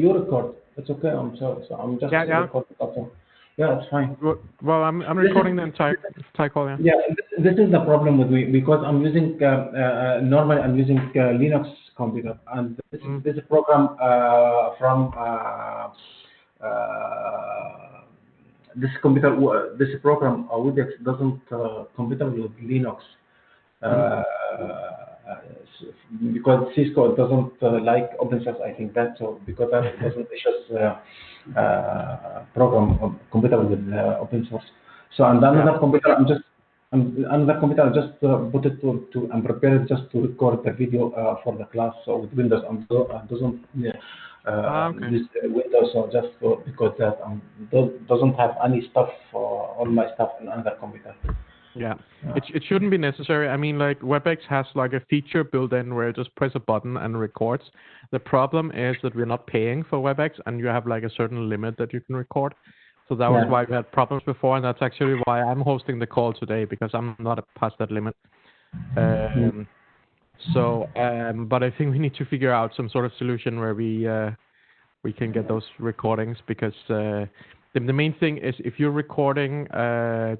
you record. It's okay. I'm sorry. So I'm just Yeah, yeah. recording. Also. Yeah, it's fine. Well, I'm This recording the is entire call. Yeah. yeah. This is the problem with me because I'm using normally I'm using Linux computer, and Mm. this program from uh, this computer this program Windows doesn't compatible with Linux. Mm. uh, because Cisco doesn't like open source. I think that so because that doesn't issue program compatible with open source. So and Yeah. another computer, another computer I just put it to I'm prepared just to record the video for the class. So with Windows doesn't Okay. use Windows so just because that doesn't have any stuff all my stuff in another computer. Yeah. Uh, It shouldn't be necessary. I mean, like WebEx has like a feature built in where you just press a button and records. The problem is that we're not paying for WebEx, and you have like a certain limit that you can record. So that was yeah. why we had problems before, and that's actually why I'm hosting the call today, because I'm not past that limit. Mm. But I think we need to figure out some sort of solution where we can get those recordings, because the main thing is if you're recording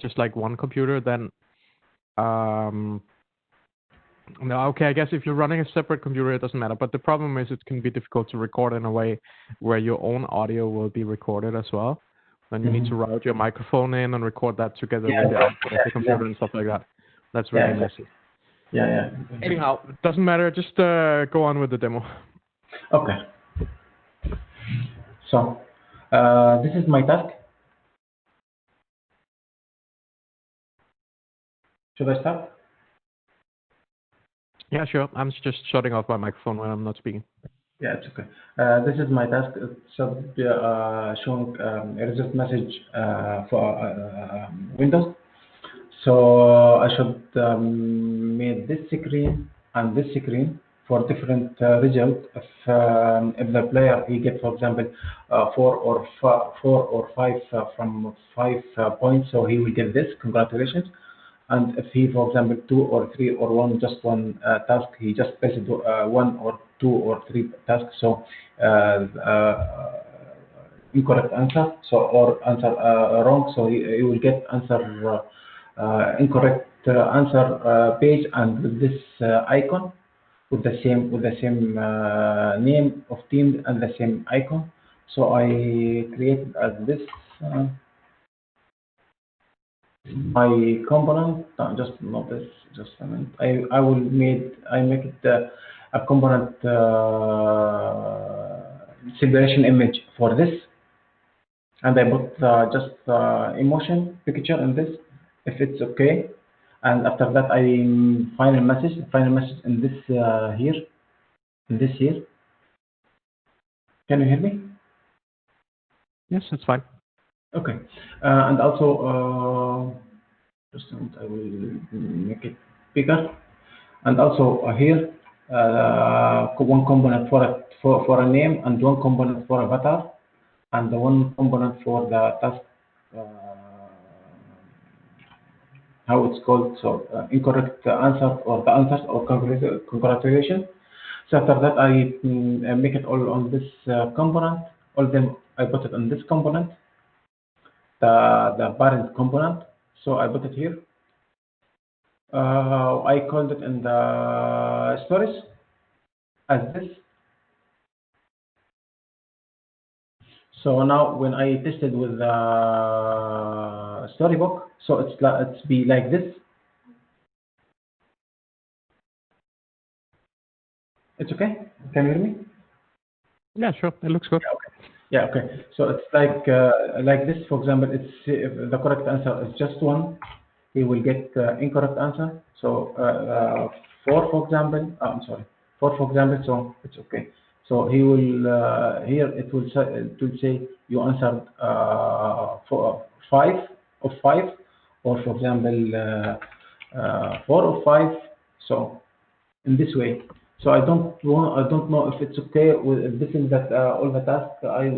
just like one computer, then no, okay, I guess if you're running a separate computer, it doesn't matter. But the problem is it can be difficult to record in a way where your own audio will be recorded as well. Then you need to Mhm. route your microphone in and record that together Yeah, with the yeah, output of the computer and stuff like that. That's yeah, really exactly. messy. Yeah, yeah. Anyhow, it doesn't matter. Just go on with the demo. Okay. So, this is my task. Should I start? Yeah, sure. I'm just shutting off my microphone when I'm not speaking. Yeah, it's okay. This is my task. It should be showing a result message for Windows. So I should make this screen and this screen for different results. If the player he gets, for example, four or five from 5 points, so he will get this. Congratulations. And if he, for example, two or three or one, just one task, he just pressed one or two or three tasks. So incorrect answer, so or answer wrong, so he will get answer incorrect answer page, and with this icon with the same name of team and the same icon. So I created as this. My component, just notice, just a minute. I make it a component separation image for this, and I put just emotion picture in this, if it's okay. And after that, I final message in this here, in this here. Can you hear me? Yes, that's fine. Okay, and also just a minute, I will make it bigger. And also here, one component for a name, and one component for avatar, and the one component for the task, uh, how it's called, so incorrect answer or the answers or congratulations. So after that, I make it all on this component. All them I put it on this component, the parent component. So I put it here. I called it in the stories as this. So now when I tested with the storybook, so it's be like this. It's okay. Can you hear me? Yeah, sure. It looks good. Yeah. Okay. Yeah. Okay. So it's like this. For example, it's if the correct answer is just one, he will get incorrect answer. So four, for example. I'm sorry. Four, for example. So it's okay. So he will here it will say you answered five of five, or for example four of five. So in this way. So I don't know if it's okay with this is that all the tasks I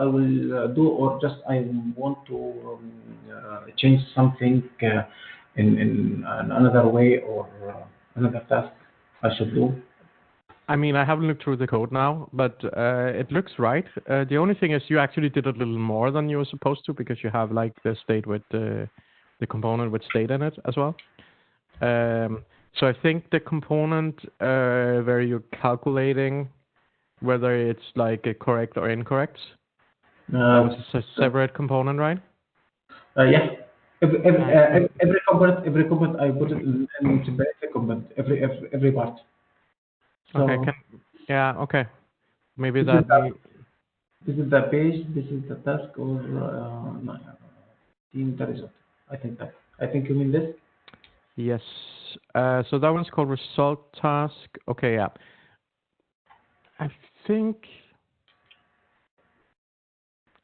will do, or just I want to change something in another way, or another task I should do. I mean, I haven't looked through the code now, but it looks right. The only thing is you actually did a little more than you were supposed to because you have like the state with the component with state in it as well. So I think the component where you're calculating whether it's like a correct or incorrect, that was a separate component, right? Yeah. And Every component I put it in separate component. Every part. okay, So okay. Maybe this is that me. the page. This is the task or no, team. That is it. I think you mean this. Yes. So that one's called result task. Okay, yeah. I think.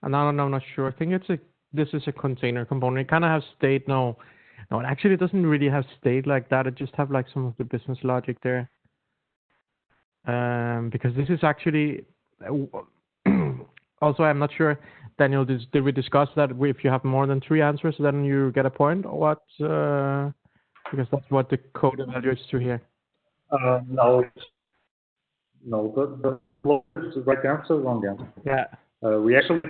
And I'm not sure. I think this is a container component. It kind of has state. No, it actually doesn't really have state like that. It just have like some of the business logic there. Because this is actually. Also, I'm not sure, Daniel. Did we discuss that if you have more than 3 answers, then you get a point, or what? Because that's what the code evaluates to here. No, the right answer, wrong answer. Yeah. We actually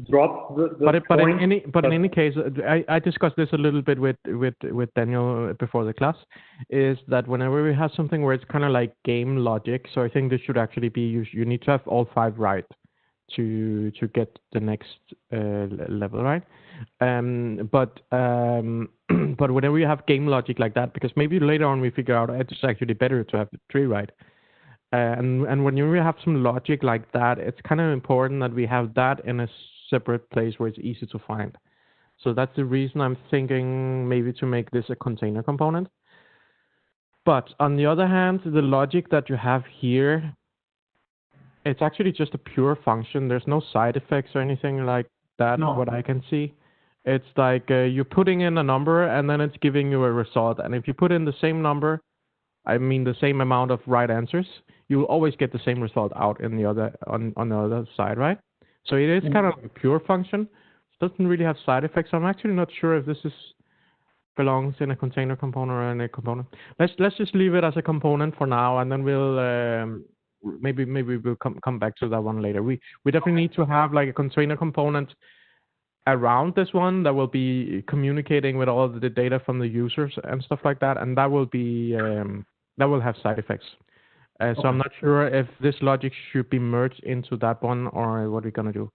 dropped the but in any case, I discussed this a little bit with Daniel before the class, is that whenever we have something where it's kind of like game logic, so I think this should actually be you need to have all 5 right to get the next level, right? But whenever you have game logic like that, because maybe later on we figure out it's actually better to have 3 right. And when you have some logic like that, it's kind of important that we have that in a separate place where it's easy to find. So that's the reason I'm thinking maybe to make this a container component. But on the other hand, the logic that you have here, it's actually just a pure function. There's no side effects or anything like that, what I can see. It's like you're putting in a number and then it's giving you a result. And if you put in the same number, I mean the same amount of right answers, you will always get the same result out in the other on the other side, right? So it is kind of a pure function. It doesn't really have side effects. I'm actually not sure if this belongs in a container component or in a component. Let's just leave it as a component for now, and then we'll maybe we'll come back to that one later. We definitely need to have like a container component around this one that will be communicating with all of the data from the users and stuff like that, and that will be that will have side effects. So I'm not sure if this logic should be merged into that one or what we're gonna do.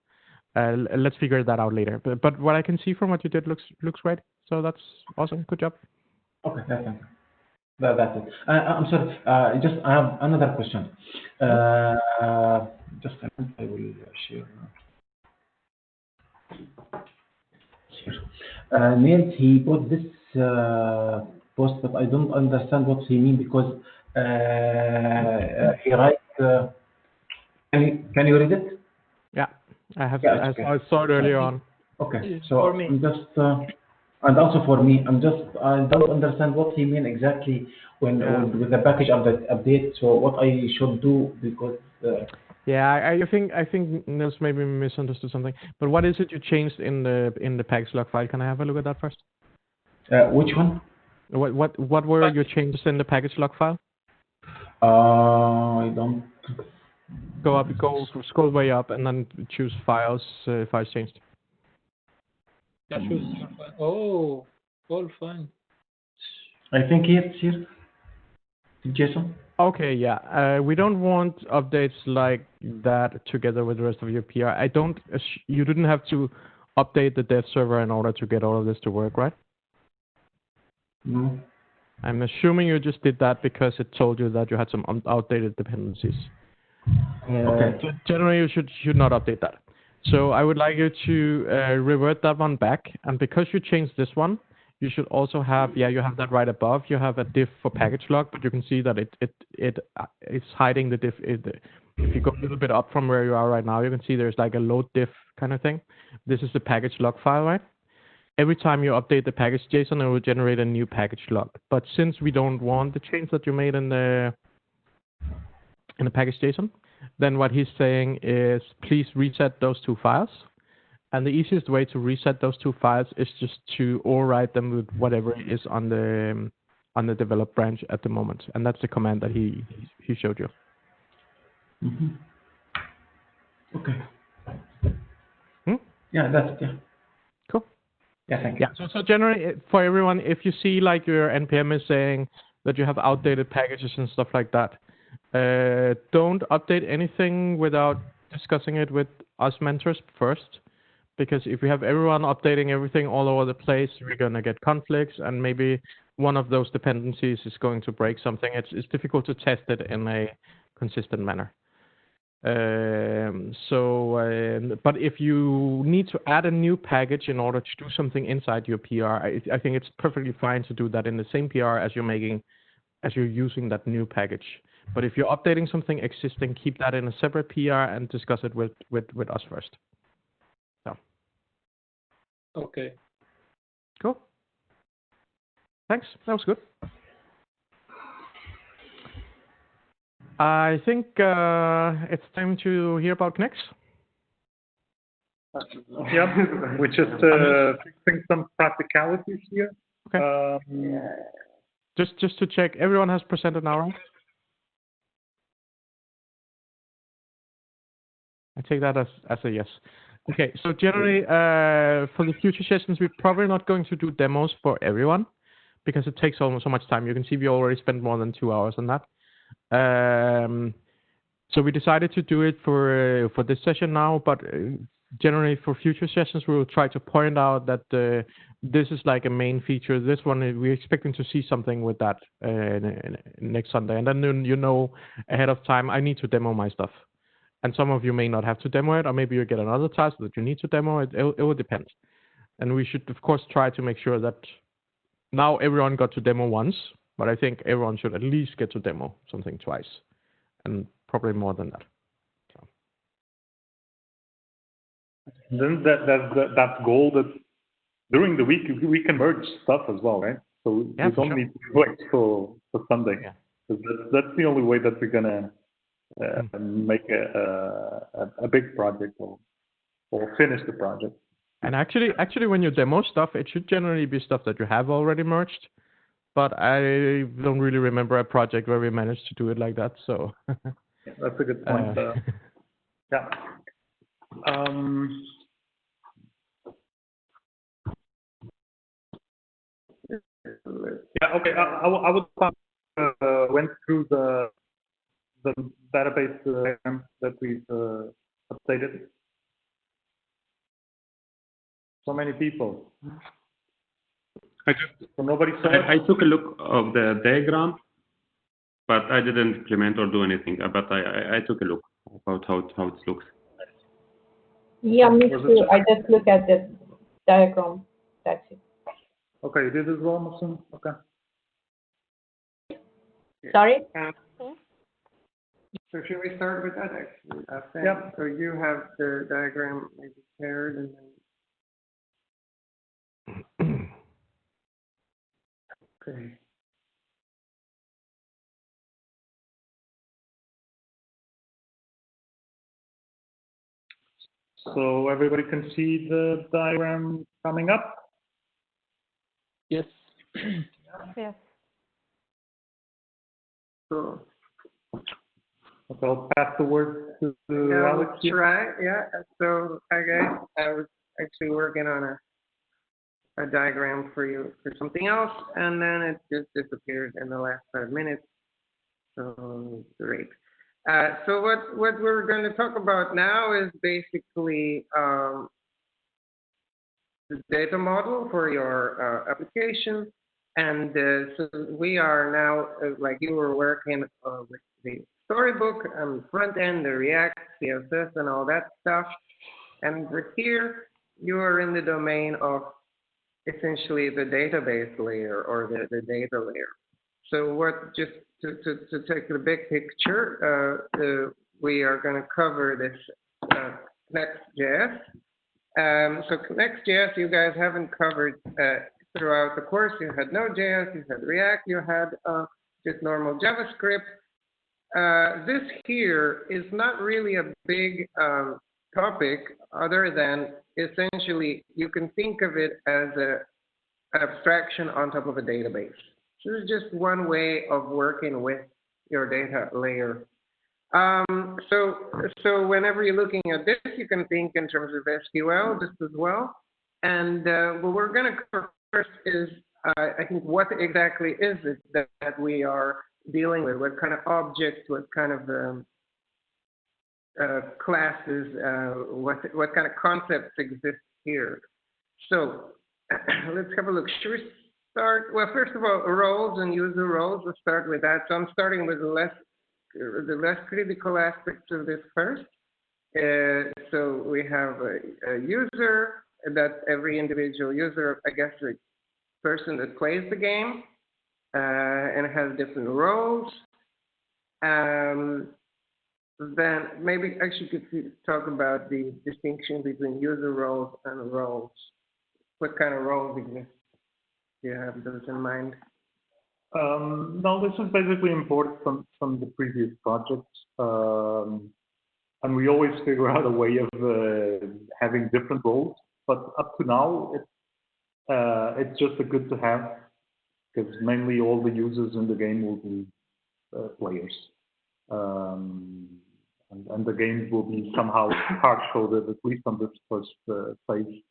Let's figure that out later. But what I can see from what you did looks great. So that's awesome. Good job. Okay, that's it. I'm sorry. I have another question. Just a minute. I will share. Niels, he put this post, but I don't understand what he means because he writes. Can you read it? Yeah, I have. Yeah, okay. I saw it earlier on. Okay, so I'm just, and also for me, I don't understand what he means exactly when with the package update. So what I should do because. Yeah, I think Nils maybe misunderstood something. But what is it you changed in the package log file? Can I have a look at that first? Which one? What were your changes in the package log file? I don't. Scroll way up and then choose files. Files changed. Yeah, choose. Oh, all fine. I think it's here. Jason. Okay, yeah. We don't want updates like that together with the rest of your PR. You didn't have to update the dev server in order to get all of this to work, right? No. I'm assuming you just did that because it told you that you had some outdated dependencies. Okay. Generally, you should not update that. So I would like you to revert that one back. And because you changed this one, you should also have, you have that right above. You have a diff for package log, but you can see that it's hiding the diff. If you go a little bit up from where you are right now, you can see there's like a load diff kind of thing. This is the package log file, right? Every time you update the package JSON, it will generate a new package log. But since we don't want the change that you made in the package JSON, then what he's saying is please reset those 2 files. And the easiest way to reset those 2 files is just to override them with whatever is on the develop branch at the moment. And that's the command that he showed you. Mm-hmm. Okay. Hmm? Yeah, that's it. Yeah. Cool. Yeah, thank you. Yeah. So generally, for everyone, if you see like your NPM is saying that you have outdated packages and stuff like that, don't update anything without discussing it with us mentors first. Because if we have everyone updating everything all over the place, we're gonna get conflicts, and maybe one of those dependencies is going to break something. It's difficult to test it in a consistent manner. But if you need to add a new package in order to do something inside your PR, I think it's perfectly fine to do that in the same PR as you're using that new package. But if you're updating something existing, keep that in a separate PR and discuss it with us first. So. Okay. Cool. Thanks. That was good. I think it's time to hear about Knex. Yeah, we're just fixing some practicalities here. Okay. Just to check, everyone has presented now, right? I take that as a yes. Okay, so generally, for the future sessions, we're probably not going to do demos for everyone because it takes almost so much time. You can see we already spent more than 2 hours on that. So we decided to do it for this session now, but generally for future sessions, we will try to point out that this is like a main feature. This one, we're expecting to see something with that next Sunday. And then you know ahead of time, I need to demo my stuff. And some of you may not have to demo it, or maybe you get another task that you need to demo it. It will depend. And we should, of course, try to make sure that now everyone got to demo once, but I think everyone should at least get to demo something twice, and probably more than that. So. Then that goal that during the week we can merge stuff as well, right? So yeah, we don't need to wait for Sunday. Yeah. That's the only way that we're gonna make a big project or finish the project. And actually, when you demo stuff, it should generally be stuff that you have already merged. But I don't really remember a project where we managed to do it like that. So yeah, that's a good point. Yeah. Yeah. Okay. I would went through the database that we've updated. So many people. So nobody saw it? I took a look of the diagram, but I didn't implement or do anything. But I took a look about how it looks. Yeah, me too. I just look at the diagram. That's it. Okay, you did as well, Masoom? Okay. Sorry? So should we start with that actually? Yep. So you have the diagram maybe paired and then. Okay. So everybody can see the diagram coming up? Yes. Yes. So Okay, I'll pass the word to Alex. Right, yeah. So hi guys, I was actually working on a diagram for you for something else, and then it just disappeared in the last 5 minutes. So great. So what we're going to talk about now is basically the data model for your application. And so we are now, like you were working with the storybook and front end, the React, CSS, and all that stuff. And here you are in the domain of essentially the database layer or the data layer. So what, just to take the big picture, we are going to cover this Next.js. So Next.js, you guys haven't covered throughout the course. You had Node.js, you had React, you had just normal JavaScript. This here is not really a big topic other than essentially you can think of it as an abstraction on top of a database. So this is just one way of working with your data layer. So whenever you're looking at this, you can think in terms of SQL just as well. And what we're going to cover first is, I think, what exactly is it that we are dealing with? What kind of objects? What kind of classes? What kind of concepts exist here? So let's have a look. Should we start? Well, first of all, roles and user roles. Let's start with that. So I'm starting with the less critical aspects of this first. So we have a user, that every individual user, I guess, a person that plays the game, and it has different roles. Then maybe actually could talk about the distinction between user roles and roles. What kind of roles exist? Do you have those in mind? No, this is basically imported from the previous projects. And we always figure out a way of having different roles. But up to now, it's just a good to have, because mainly all the users in the game will be players. And the game will be somehow hard-coded, at least on this first phase.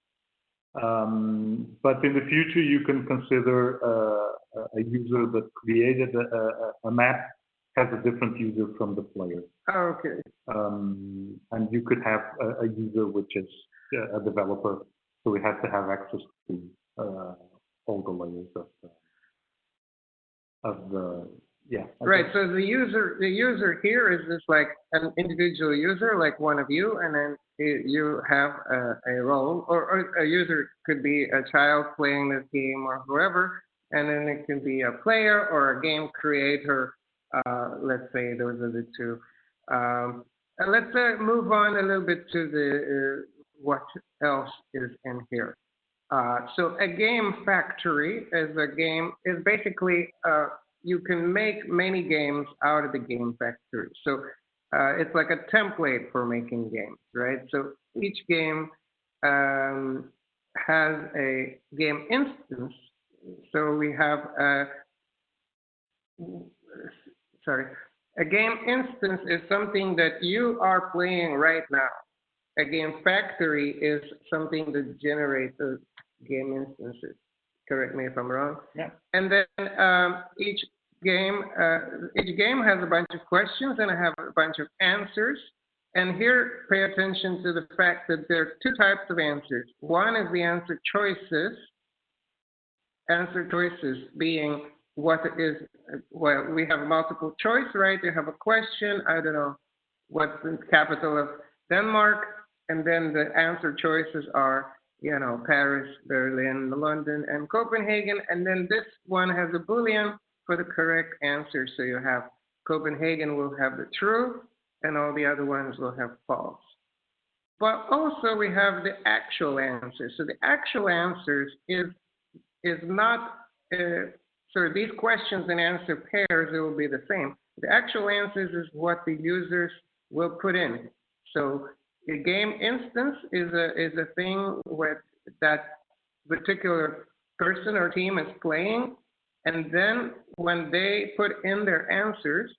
But in the future, you can consider a user that created a map has a different user from the player. Oh, okay. And you could have a user which is a developer, so we have to have access to all the layers of the yeah. Right. So the user here is just like an individual user, like one of you, and then you have a role, or a user could be a child playing this game or whoever, and then it can be a player or a game creator. Let's say those are the two. And let's move on a little bit to the what else is in here. So a game factory is basically you can make many games out of the game factory. So it's like a template for making games, right? So each game has a game instance. So we have a game instance is something that you are playing right now. A game factory is something that generates the game instances. Correct me if I'm wrong. Yeah. And then each game has a bunch of questions and I have a bunch of answers. And here, pay attention to the fact that there are two types of answers. One is the answer choices. Answer choices being what is, well, we have multiple choice, right? You have a question, I don't know, what's the capital of Denmark? And then the answer choices are, you know, Paris, Berlin, London, and Copenhagen. And then this one has a Boolean for the correct answer. So you have Copenhagen will have the true, and all the other ones will have false. But also we have the actual answers. So the actual answers is not, so these questions and answer pairs, it will be the same. The actual answers is what the users will put in. So a game instance is a thing with that particular person or team is playing, and then when they put in their answers,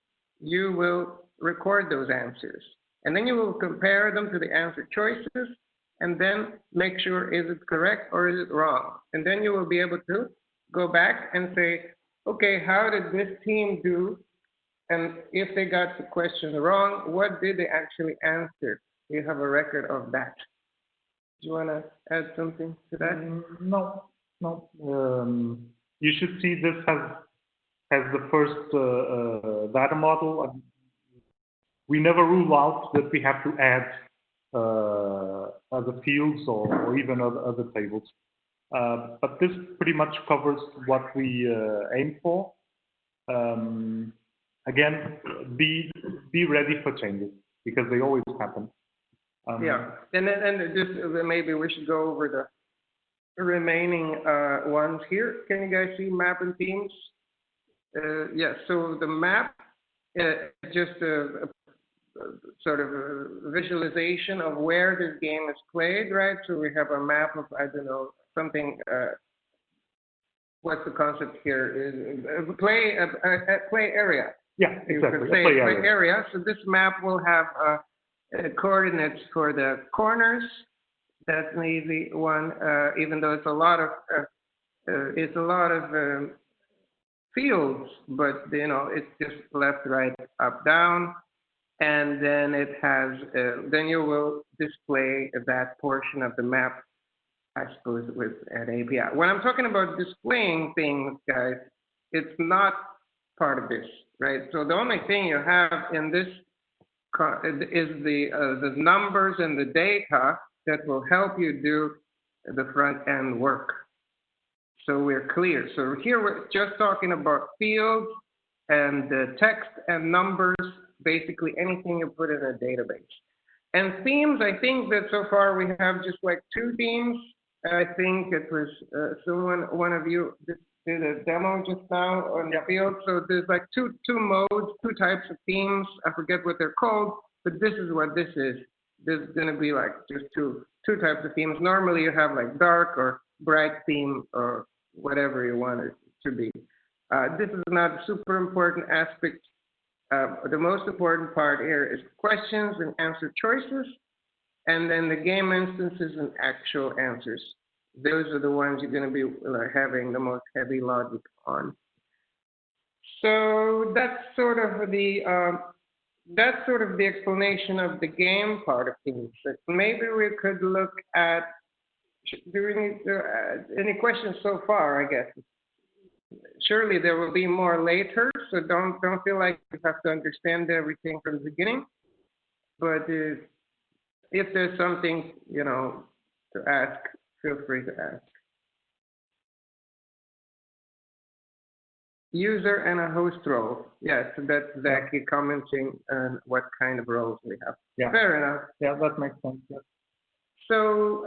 you will record those answers. And then you will compare them to the answer choices, and then make sure is it correct or is it wrong. And then you will be able to go back and say, okay, how did this team do? And if they got the question wrong, what did they actually answer? You have a record of that. Do you want to add something to that? No. You should see this as the first data model. We never rule out that we have to add other fields or even other tables. But this pretty much covers what we aim for. Again, be ready for changes because they always happen. Yeah, and just maybe we should go over the remaining ones here. Can you guys see map and themes? Yeah, so the map is just a sort of a visualization of where this game is played, right? So we have a map of, I don't know, something, what's the concept here? Is a play area. Yeah, You exactly. could A say play play area. area. So this map will have coordinates for the corners. That's an easy one, even though it's a lot of fields, but it's just left, right, up, down, and then it has then you will display that portion of the map, I suppose, with an API. When I'm talking about displaying things, guys, it's not part of this, right? So the only thing you have in this is the numbers and the data that will help you do the front end work. So we're clear. So here we're just talking about fields and text and numbers, basically anything you put in a database. And themes, I think that so far we have just like 2 themes. I think it was one of you did a demo just now on the field. So there's like two modes, 2 types of themes. I forget what they're called, but this is what this is. There's going to be like just two types of themes. Normally you have like dark or bright theme or whatever you want it to be. This is not a super important aspect. The most important part here is questions and answer choices, and then the game instances and actual answers. Those are the ones you're going to be having the most heavy logic on. So that's sort of the explanation of the game part of things. But maybe we could look at. Do we need any questions so far? I guess. Surely there will be more later, so don't feel like you have to understand everything from the beginning. But if there's something to ask, feel free to ask. User and a host role. Yes, that's Zaki commenting on what kind of roles we have. Yeah. Fair enough. Yeah, that makes sense. Yeah. So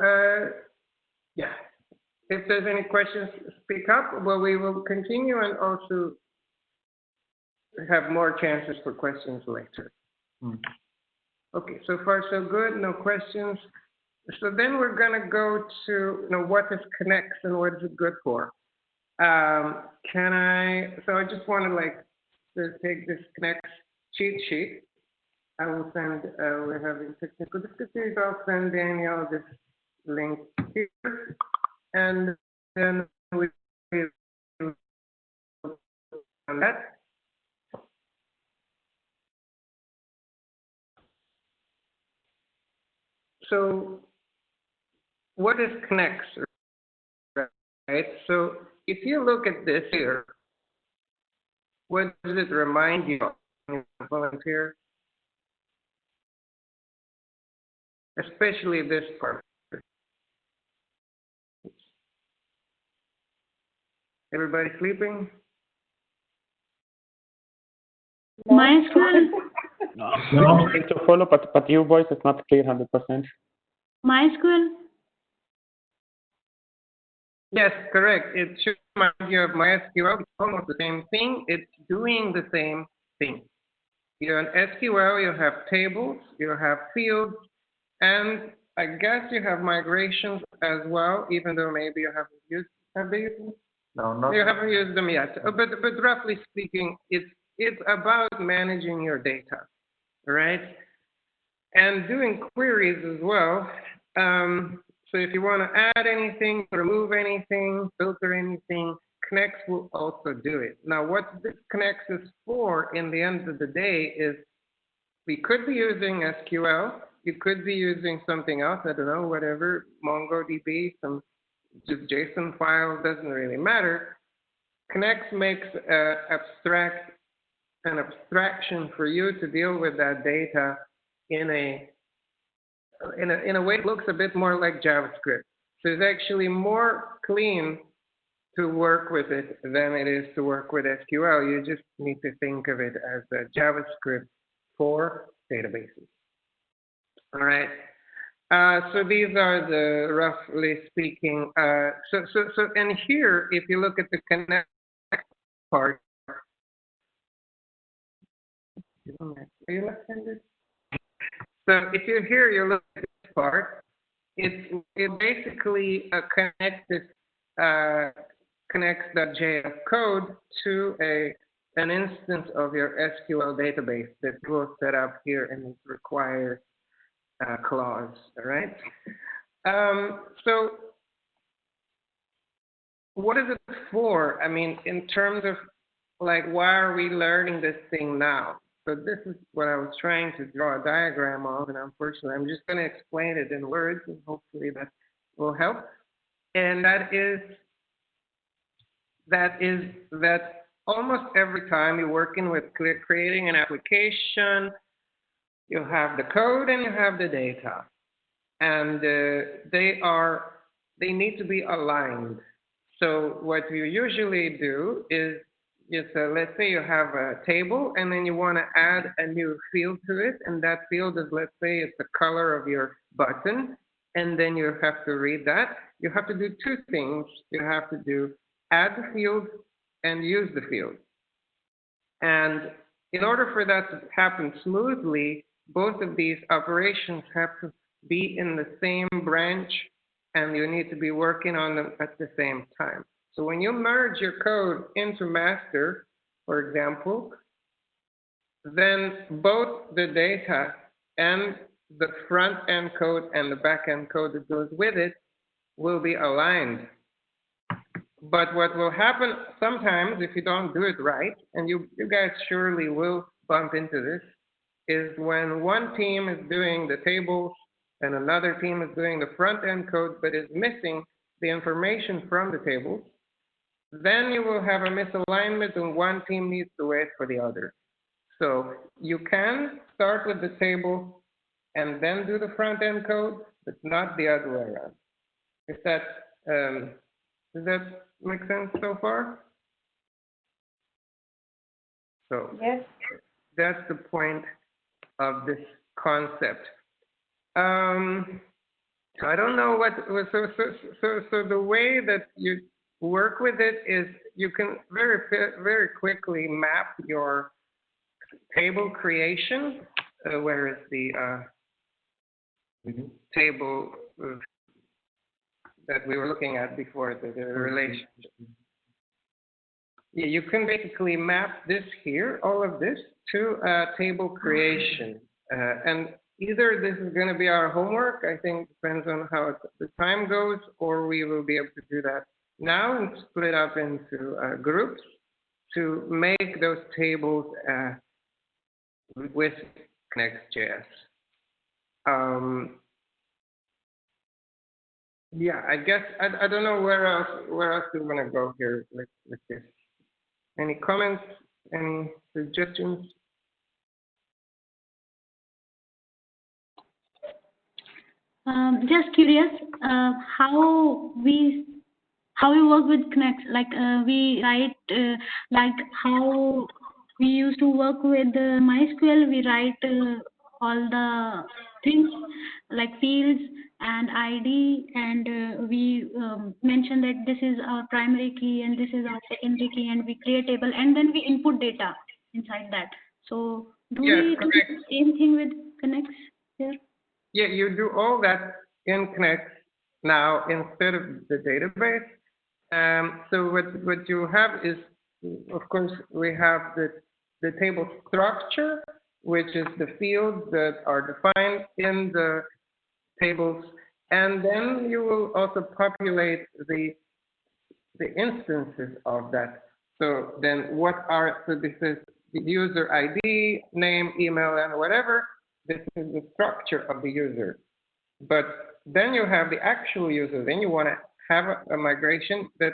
yeah. If there's any questions, speak up. Well, we will continue and also have more chances for questions later. Okay, so far so good, no questions. So then we're gonna go to what is Connects and what is it good for. So I just want to take this Connects cheat sheet. I will send, we're having technical difficulties. I'll send Daniel this link here. And then we on that. So what is Connects, right? So if you look at this here, what does it remind you of? Volunteer? Especially this part. Everybody sleeping? MySQL. No. Trying to follow, but your voice is not clear 100%. MySQL. Yes, correct. It should remind you of MySQL. It's almost the same thing. It's doing the same thing. You have SQL, you have tables, you have fields, and I guess you have migrations as well, even though maybe you haven't used. Have they used them? No, not. You haven't used them yet. But roughly speaking, it's about managing your data, right? And doing queries as well. So if you want to add anything, remove anything, filter anything, Connects will also do it. Now, what this Connects is for, in the end of the day, is we could be using SQL. You could be using something else. I don't know, whatever, MongoDB, some just JSON file, doesn't really matter. Connects makes an abstraction for you to deal with that data in a way that looks a bit more like JavaScript. So it's actually more clean to work with it than it is to work with SQL. You just need to think of it as a JavaScript for databases. All right. So these are the, roughly speaking, and here, if you look at the Connect part, are you left-handed? So if you're here, you look at this part, it basically connects this connects.js code to a an instance of your SQL database that you will set up here and it requires a clause, all right? So what is it for? I mean, in terms of like, why are we learning this thing now? So this is what I was trying to draw a diagram of, and unfortunately, I'm just going to explain it in words, and hopefully that will help. And that is that almost every time you're working with creating an application, you have the code and you have the data, and they need to be aligned. So what you usually do is let's say you have a table and then you want to add a new field to it, and that field is, let's say it's the color of your button, and then you have to read that. You have to do two things. You have to do add the field and use the field. And in order for that to happen smoothly, both of these operations have to be in the same branch, and you need to be working on them at the same time. So when you merge your code into master, for example, then both the data and the front end code and the back end code that goes with it will be aligned. But what will happen sometimes if you don't do it right, and you guys surely will bump into this, is when one team is doing the tables and another team is doing the front end code but is missing the information from the tables, then you will have a misalignment and one team needs to wait for the other. So you can start with the table and then do the front end code, but not the other way around. Does that make sense so far? So Yes. that's the point of this concept. I don't know what, so the way that you work with it is you can very quickly map your table creation, where is the table that we were looking at before, the relationship. Yeah, you can basically map this here, all of this, to table creation. And either this is going to be our homework, I think depends on how the time goes, or we will be able to do that now and split up into groups to make those tables with Next.js. Yeah, I guess I don't know where else we're gonna go here with this. Any comments? Any suggestions? Just curious, how we work with Connect, like we write, like how we used to work with MySQL, we write all the things like fields and ID, and we mention that this is our primary key and this is our secondary key, and we create table and then we input data inside that. So do we do the same thing with Connect here? Yeah, you do all that in Connect now instead of the database. So what you have is, of course, we have the table structure, which is the fields that are defined in the tables, and then you will also populate the instances of that. So then so this is the user ID, name, email, and whatever. This is the structure of the user. But then you have the actual user. Then you want to have a migration that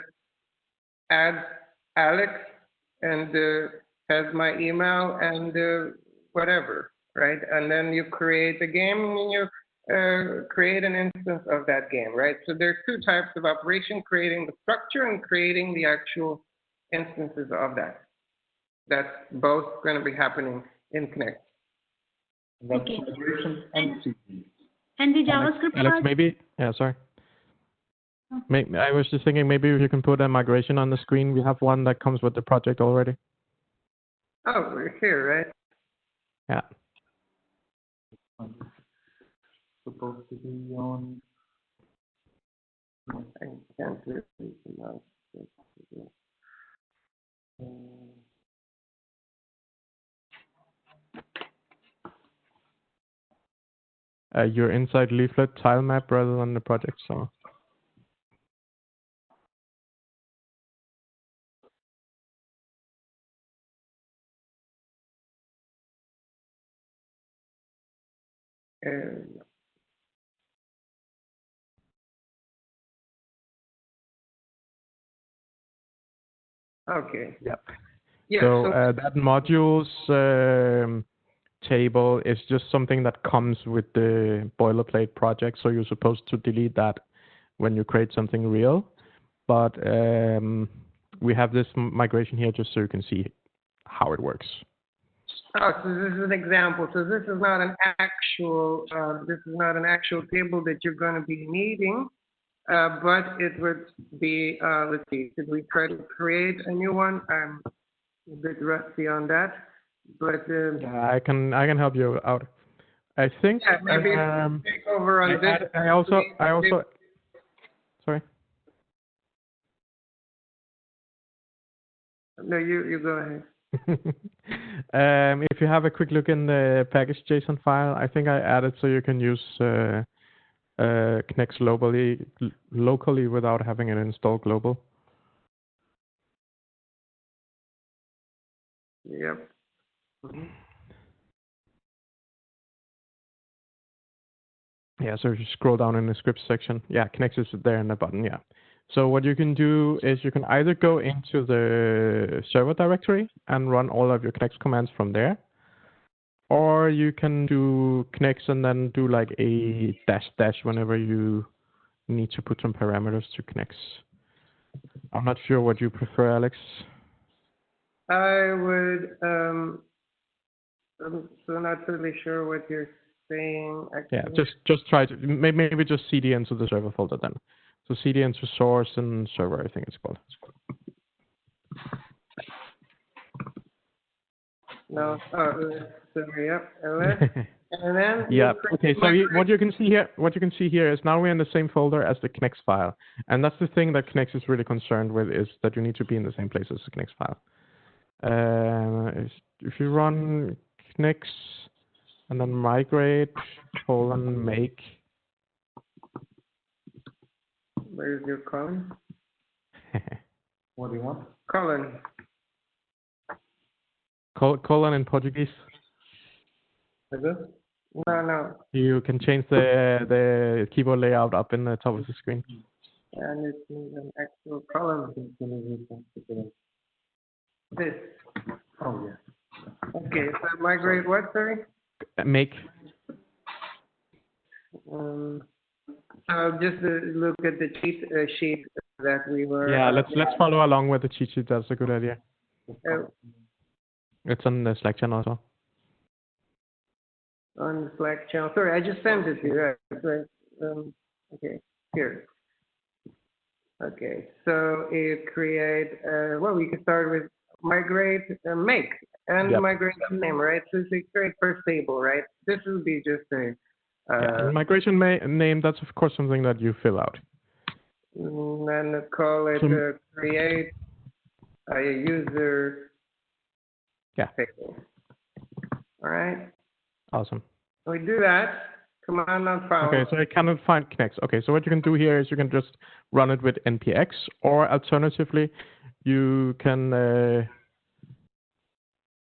adds Alex and has my email and whatever, right? And then you create a game and you create an instance of that game, right? So there's two types of operation: creating the structure and creating the actual instances of that. That's both going to be happening in Connect. That's Okay. migration and CD. And the JavaScript Alex, part? maybe, yeah, sorry. Oh. I was just thinking maybe you can put a migration on the screen. We have one that comes with the project already. Oh, we're here, right? Yeah. Supposed to be on. I can't do it. You're inside leaflet tile map rather than the project, so. Okay. Yep. Yeah. So that modules table is just something that comes with the boilerplate project. So you're supposed to delete that when you create something real. But we have this migration here just so you can see how it works. Oh, so this is an example. So this is not an actual table that you're going to be needing, but it would be. Let's see. Did we try to create a new one? I'm a bit rusty on that, but yeah, I can help you out. I think. Yeah, maybe take over on this. I also. Sorry. No, you go ahead. If you have a quick look in the package JSON file, I think I added so you can use Knex locally without having it installed global. Yep. Yeah, so if you scroll down in the script section, yeah, Knex is there in the button, yeah. So what you can do is you can either go into the server directory and run all of your Knex commands from there, or you can do Knex and then do like a -- whenever you need to put some parameters to Knex. I'm not sure what you prefer, Alex. I would. I'm still not totally sure what you're saying. Actually. Yeah, just try to maybe just cd into the server folder then. So cd into source and server, I think it's called. No. Sorry. Yep. And then. Yeah. Okay. So what you can see here is now we're in the same folder as the Knex file, and that's the thing that Knex is really concerned with, is that you need to be in the same place as the Knex file. If you run Knex and then migrate :make. Where's your colon? What do you want? Colon. Colon in Portuguese. Like this? No. You can change the keyboard layout up in the top of the screen. And it needs an actual column. This. Oh, yeah. Okay, so migrate what, sorry? Make. I'll just look at the cheat sheet that we were. Yeah, let's follow along with the cheat sheet. That's a good idea. It's on the Slack channel as well. On the Slack channel. Sorry, I just sent it to you. Right. Okay, here. Okay, so it create. Well, we can start with migrate make and migrate name, right? So it's a create first table, right? This will be just a. Migration name. That's of course something that you fill out. And call it create a user table. All right. Awesome. We do that. Command not found. Okay, so I cannot find Knex. Okay, so what you can do here is you can just run it with npx, or alternatively, you can.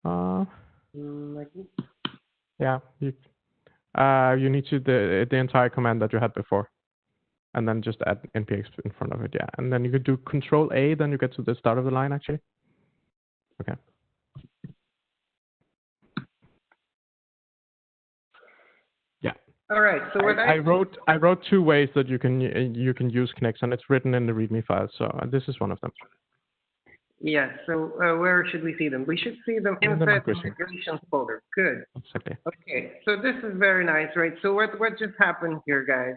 Like this? Yeah, you need to the entire command that you had before, and then just add npx in front of it. Yeah, and then you could do Control A, then you get to the start of the line actually. Okay. Yeah. All right. So what I wrote two ways that you can use Knex, and it's written in the README file. So this is one of them. Yeah. So where should we see them? We should see them inside the migrations folder. Good. Exactly. Okay. So this is very nice, right? So what just happened here, guys?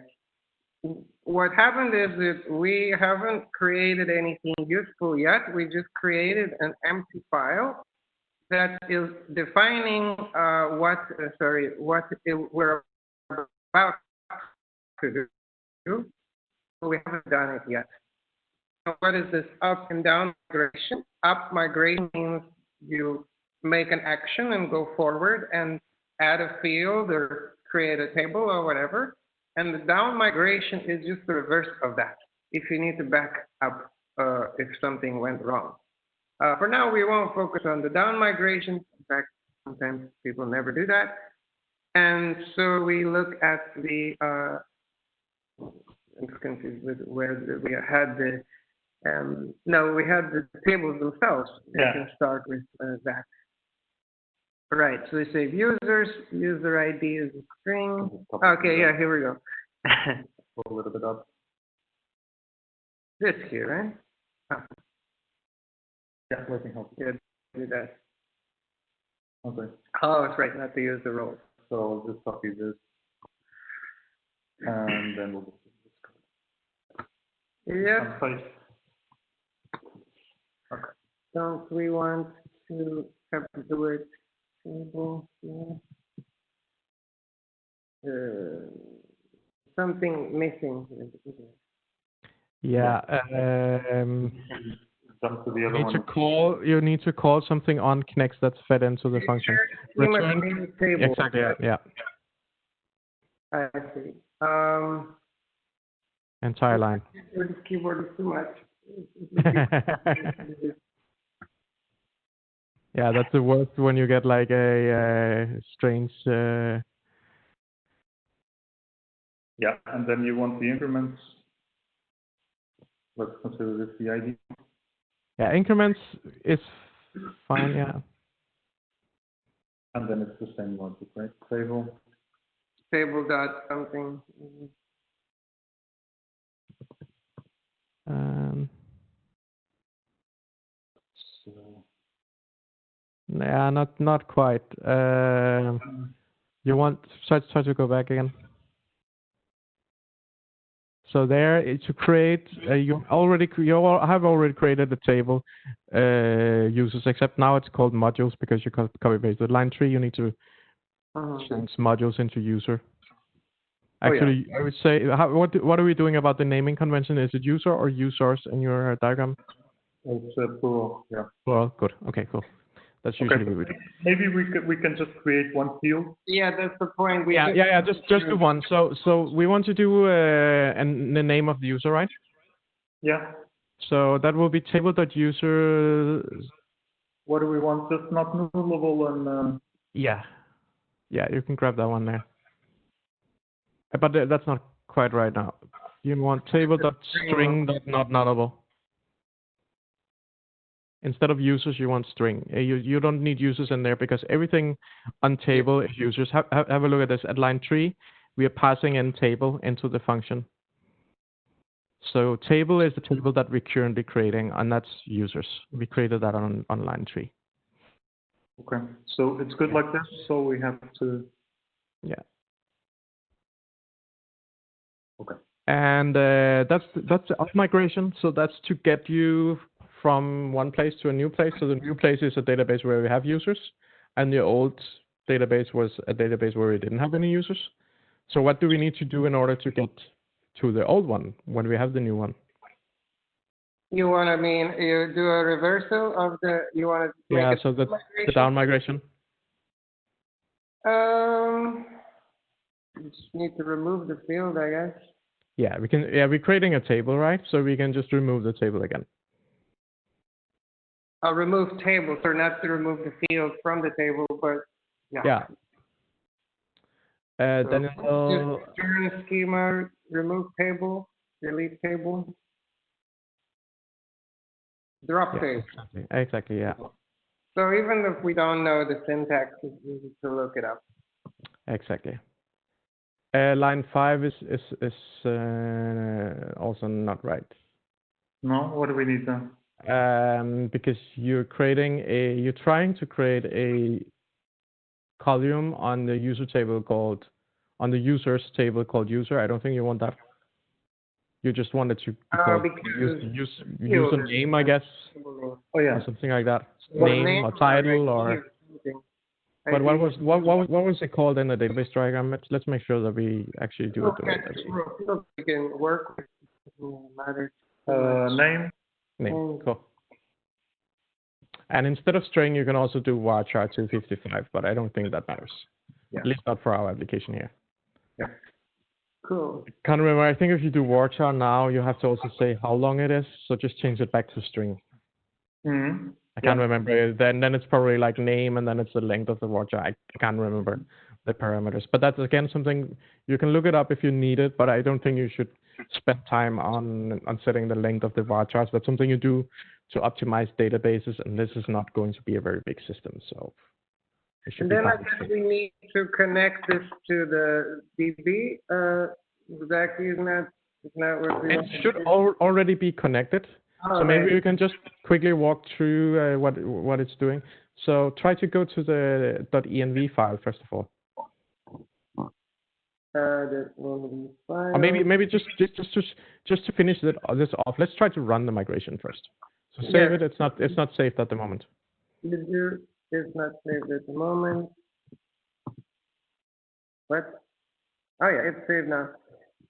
What happened is that we haven't created anything useful yet. We just created an empty file that is defining what we're about to do. We haven't done it yet. So what is this up and down migration? Up migration means you make an action and go forward and add a field or create a table or whatever. And the down migration is just the reverse of that. If you need to back up if something went wrong. For now, we won't focus on the down migration. In fact, sometimes people never do that. And so we look at the, I'm confused with where we had the, no, we had the tables themselves. We can start with that. Right, so we say users, user ID is a string. Okay, yeah, here we go. A little bit up. This here, right? Yeah, let me help you. Yeah, do that. Okay. Oh, that's right, not to use the role. So I'll just copy this. And then we'll do this. Yeah. Okay. Don't we want to have the word table here? Something missing. Yeah. Jump to the other one. You need to call something on Connect that's fed into the function. Return. Table. Exactly. Yeah. I see. Entire line. This keyboard is too much. Yeah, that's the worst when you get like a strange. Yeah, and then you want the increments. Let's consider this the ID. Yeah, increments is fine. Yeah. And then it's the same logic, right? Table. Table dot something. So. Yeah, not quite. You want try to go back again. So there, to create, you have already created a table users, except now it's called modules because you copy pasted line 3. You need to change modules into user. Actually, I would say, what are we doing about the naming convention? Is it user or users in your diagram? It's plural, yeah. Well, good. Okay, cool. That's usually what we do. Maybe we can just create one field. Yeah, that's the point. Just do one. So we want to do the name of the user, right? Yeah. So that will be table.user. What do we want? Just not nullable and. Yeah, you can grab that one there. But that's not quite right now. You want table.string.not nullable. Instead of users, you want string. You don't need users in there because everything on table is users. Have a look at this. At line 3, we are passing in table into the function. So table is the table that we're currently creating, and that's users. We created that on line 3. Okay, so it's good like this. So we have to. Yeah. Okay. And that's the up migration. So that's to get you from one place to a new place. So the new place is a database where we have users, and the old database was a database where we didn't have any users. So what do we need to do in order to get to the old one when we have the new one? You want to you do a reversal of the, you want to make so the down migration? You just need to remove the field, I guess. Yeah, we can. Yeah, we're creating a table, right? So we can just remove the table again. I'll remove table, so not to remove the field from the table, but yeah. Then it'll just turn schema, remove table, delete table, drop table. Exactly. Yeah. So even if we don't know the syntax, it's easy to look it up. Exactly. Line 5 is also not right. No, what do we need then? Because you're trying to create a column on the user table on the users table called user. I don't think you want that. You just want it to user name, I guess. Oh yeah. Or something like that. Name or title or. But what was it called in the database diagram? Let's make sure that we actually do it the way it is. We can work with name. Cool. And instead of string, you can also do varchar 255, but I don't think that matters. Yeah. At least not for our application here. Yeah. Cool. I can't remember. I think if you do varchar now, you have to also say how long it is. So just change it back to string. Mm-hmm. I can't remember. Then it's probably like name, and then it's the length of the varchar. I can't remember the parameters. But that's again something you can look it up if you need it. But I don't think you should spend time on setting the length of the varchars. That's something you do to optimize databases, and this is not going to be a very big system. So it should And be then I fine. guess we need to connect this to the DB. Exactly, isn't that what we It should already be connected. So maybe you can just quickly walk through what it's doing. So try to go to the .env file first of all. The env file. Or maybe just to finish this off, let's try to run the migration first. So save it. It's not saved at the moment. It's not saved at the moment. What? Oh yeah, it's saved now.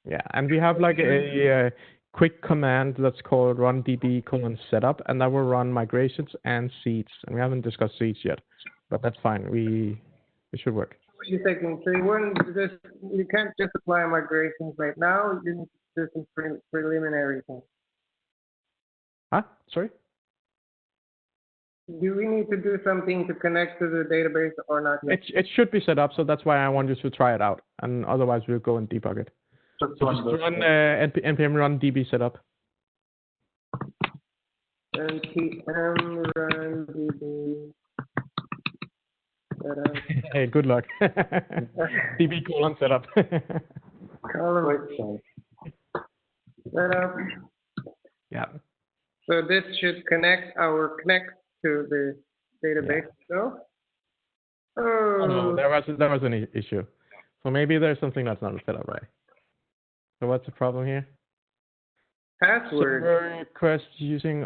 Yeah, and we have like a quick command that's called run db:/setup, and that will run migrations and seeds. And we haven't discussed seeds yet, but that's fine. It should work. Wait a second. So you can't just apply migrations right now. You need to do some preliminary things. Huh? Sorry? Do we need to do something to connect to the database or not yet? It should be set up, so that's why I want you to try it out, and otherwise we'll go and debug it. So just run npm run db setup. npm run db setup. Hey, good luck. db:/setup. Setup. Yeah. So this should connect to the database itself. Oh no, there was an issue. So maybe there's something that's not set up right. So what's the problem here? Password. Server request using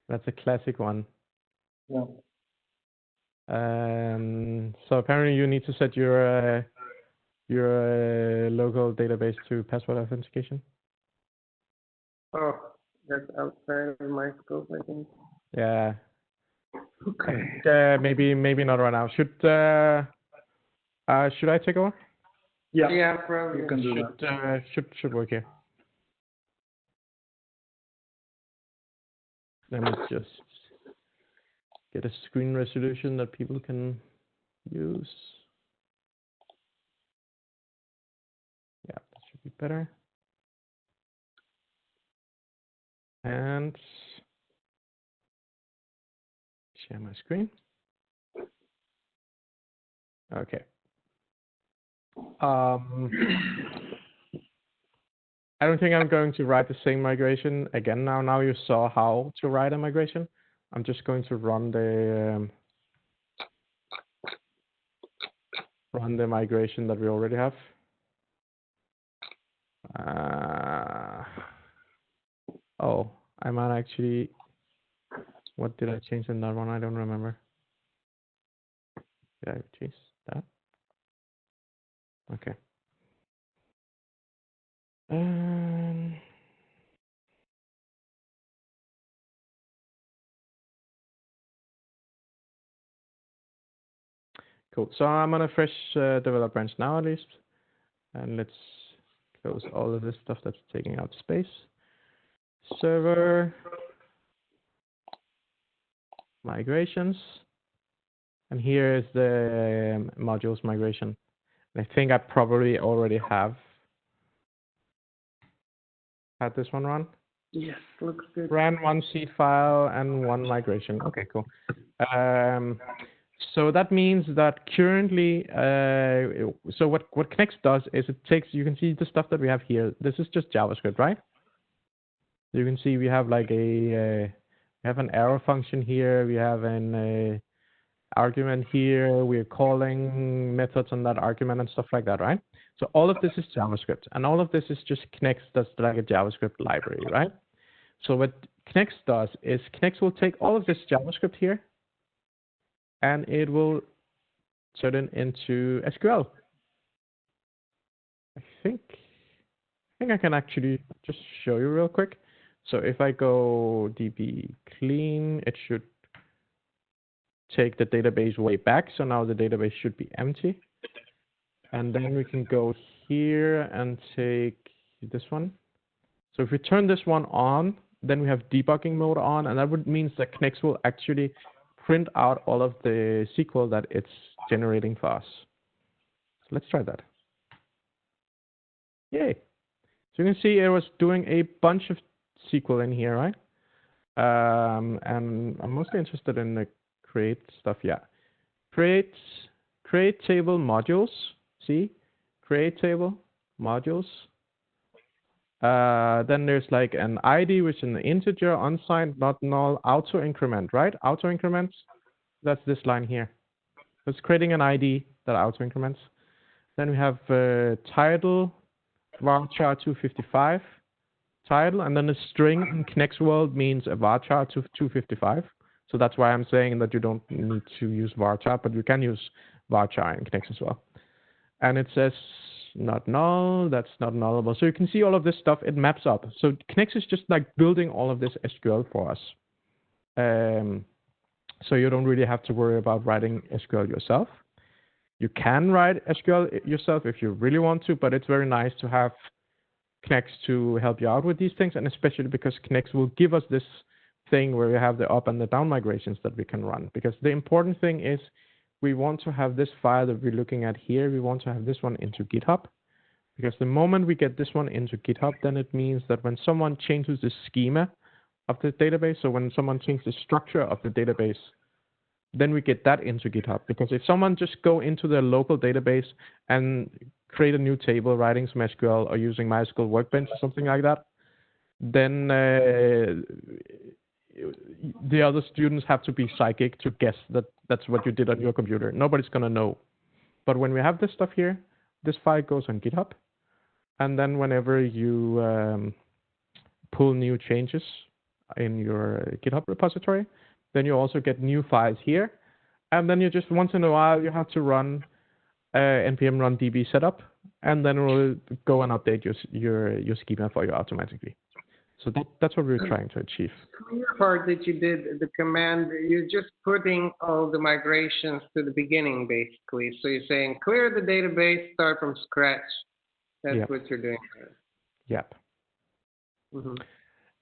that's a classic one. Yeah. So apparently you need to set your local database to password authentication. Oh, that's outside of my scope, I think. Yeah. Okay. Maybe not right now. Should I take over? Yeah, probably. you can do that. Should work here. Let me just get a screen resolution that people can use. Yeah, that should be better. And share my screen. Okay. I don't think I'm going to write the same migration again now. Now you saw how to write a migration. I'm just going to run the migration that we already have. I might actually. What did I change in that one? I don't remember. Did I change that? Okay. Cool. So I'm on a fresh develop branch now at least. And let's close all of this stuff that's taking up space. Server. Migrations. And here is the modules migration. And I think I probably already have had this one run. Yes, looks good. Ran one seed file and one migration. Okay, cool. So that means that currently, so what Knex does is it takes, you can see the stuff that we have here. This is just JavaScript, right? You can see we have like we have an arrow function here. We have an argument here. We're calling methods on that argument and stuff like that, right? So all of this is JavaScript, and all of this is just Knex that's like a JavaScript library, right? So what Knex does is Knex will take all of this JavaScript here, and it will turn it into SQL. I think I can actually just show you real quick. So if I go db clean, it should take the database way back. So now the database should be empty. And then we can go here and take this one. So if we turn this one on, then we have debugging mode on, and that would mean that Knex will actually print out all of the SQL that it's generating for us. So let's try that. Yay. So you can see it was doing a bunch of SQL in here, right? And I'm mostly interested in the create stuff. Yeah. Create table modules. See? Create table modules. Then there's like an ID, which is an integer, unsigned, not null, auto increment, right? Auto increments. That's this line here. So it's creating an ID that auto increments. Then we have title, varchar 255, title, and then a string in Knex world means a varchar 255. So that's why I'm saying that you don't need to use varchar, but you can use varchar in Knex as well. And it says not null, that's not nullable. So you can see all of this stuff, it maps up. So Knex is just like building all of this SQL for us. So you don't really have to worry about writing SQL yourself. You can write SQL yourself if you really want to, but it's very nice to have Knex to help you out with these things, and especially because Knex will give us this thing where we have the up and the down migrations that we can run. Because the important thing is we want to have this file that we're looking at here, we want to have this one into GitHub. Because the moment we get this one into GitHub, then it means that when someone changes the schema of the database, so when someone changes the structure of the database, then we get that into GitHub. Because if someone just go into their local database and create a new table, writing some SQL or using MySQL Workbench or something like that, then the other students have to be psychic to guess that that's what you did on your computer. Nobody's going to know. But when we have this stuff here, this file goes on GitHub. And then whenever you pull new changes in your GitHub repository, then you also get new files here. And then you just once in a while, you have to run npm run db setup, and then it will go and update your schema for you automatically. So that's what we're trying to achieve. The part that you did, the command, you're just putting all the migrations to the beginning, basically. So you're saying clear the database, start from scratch. That's what you're doing. Yep. Mm-hmm.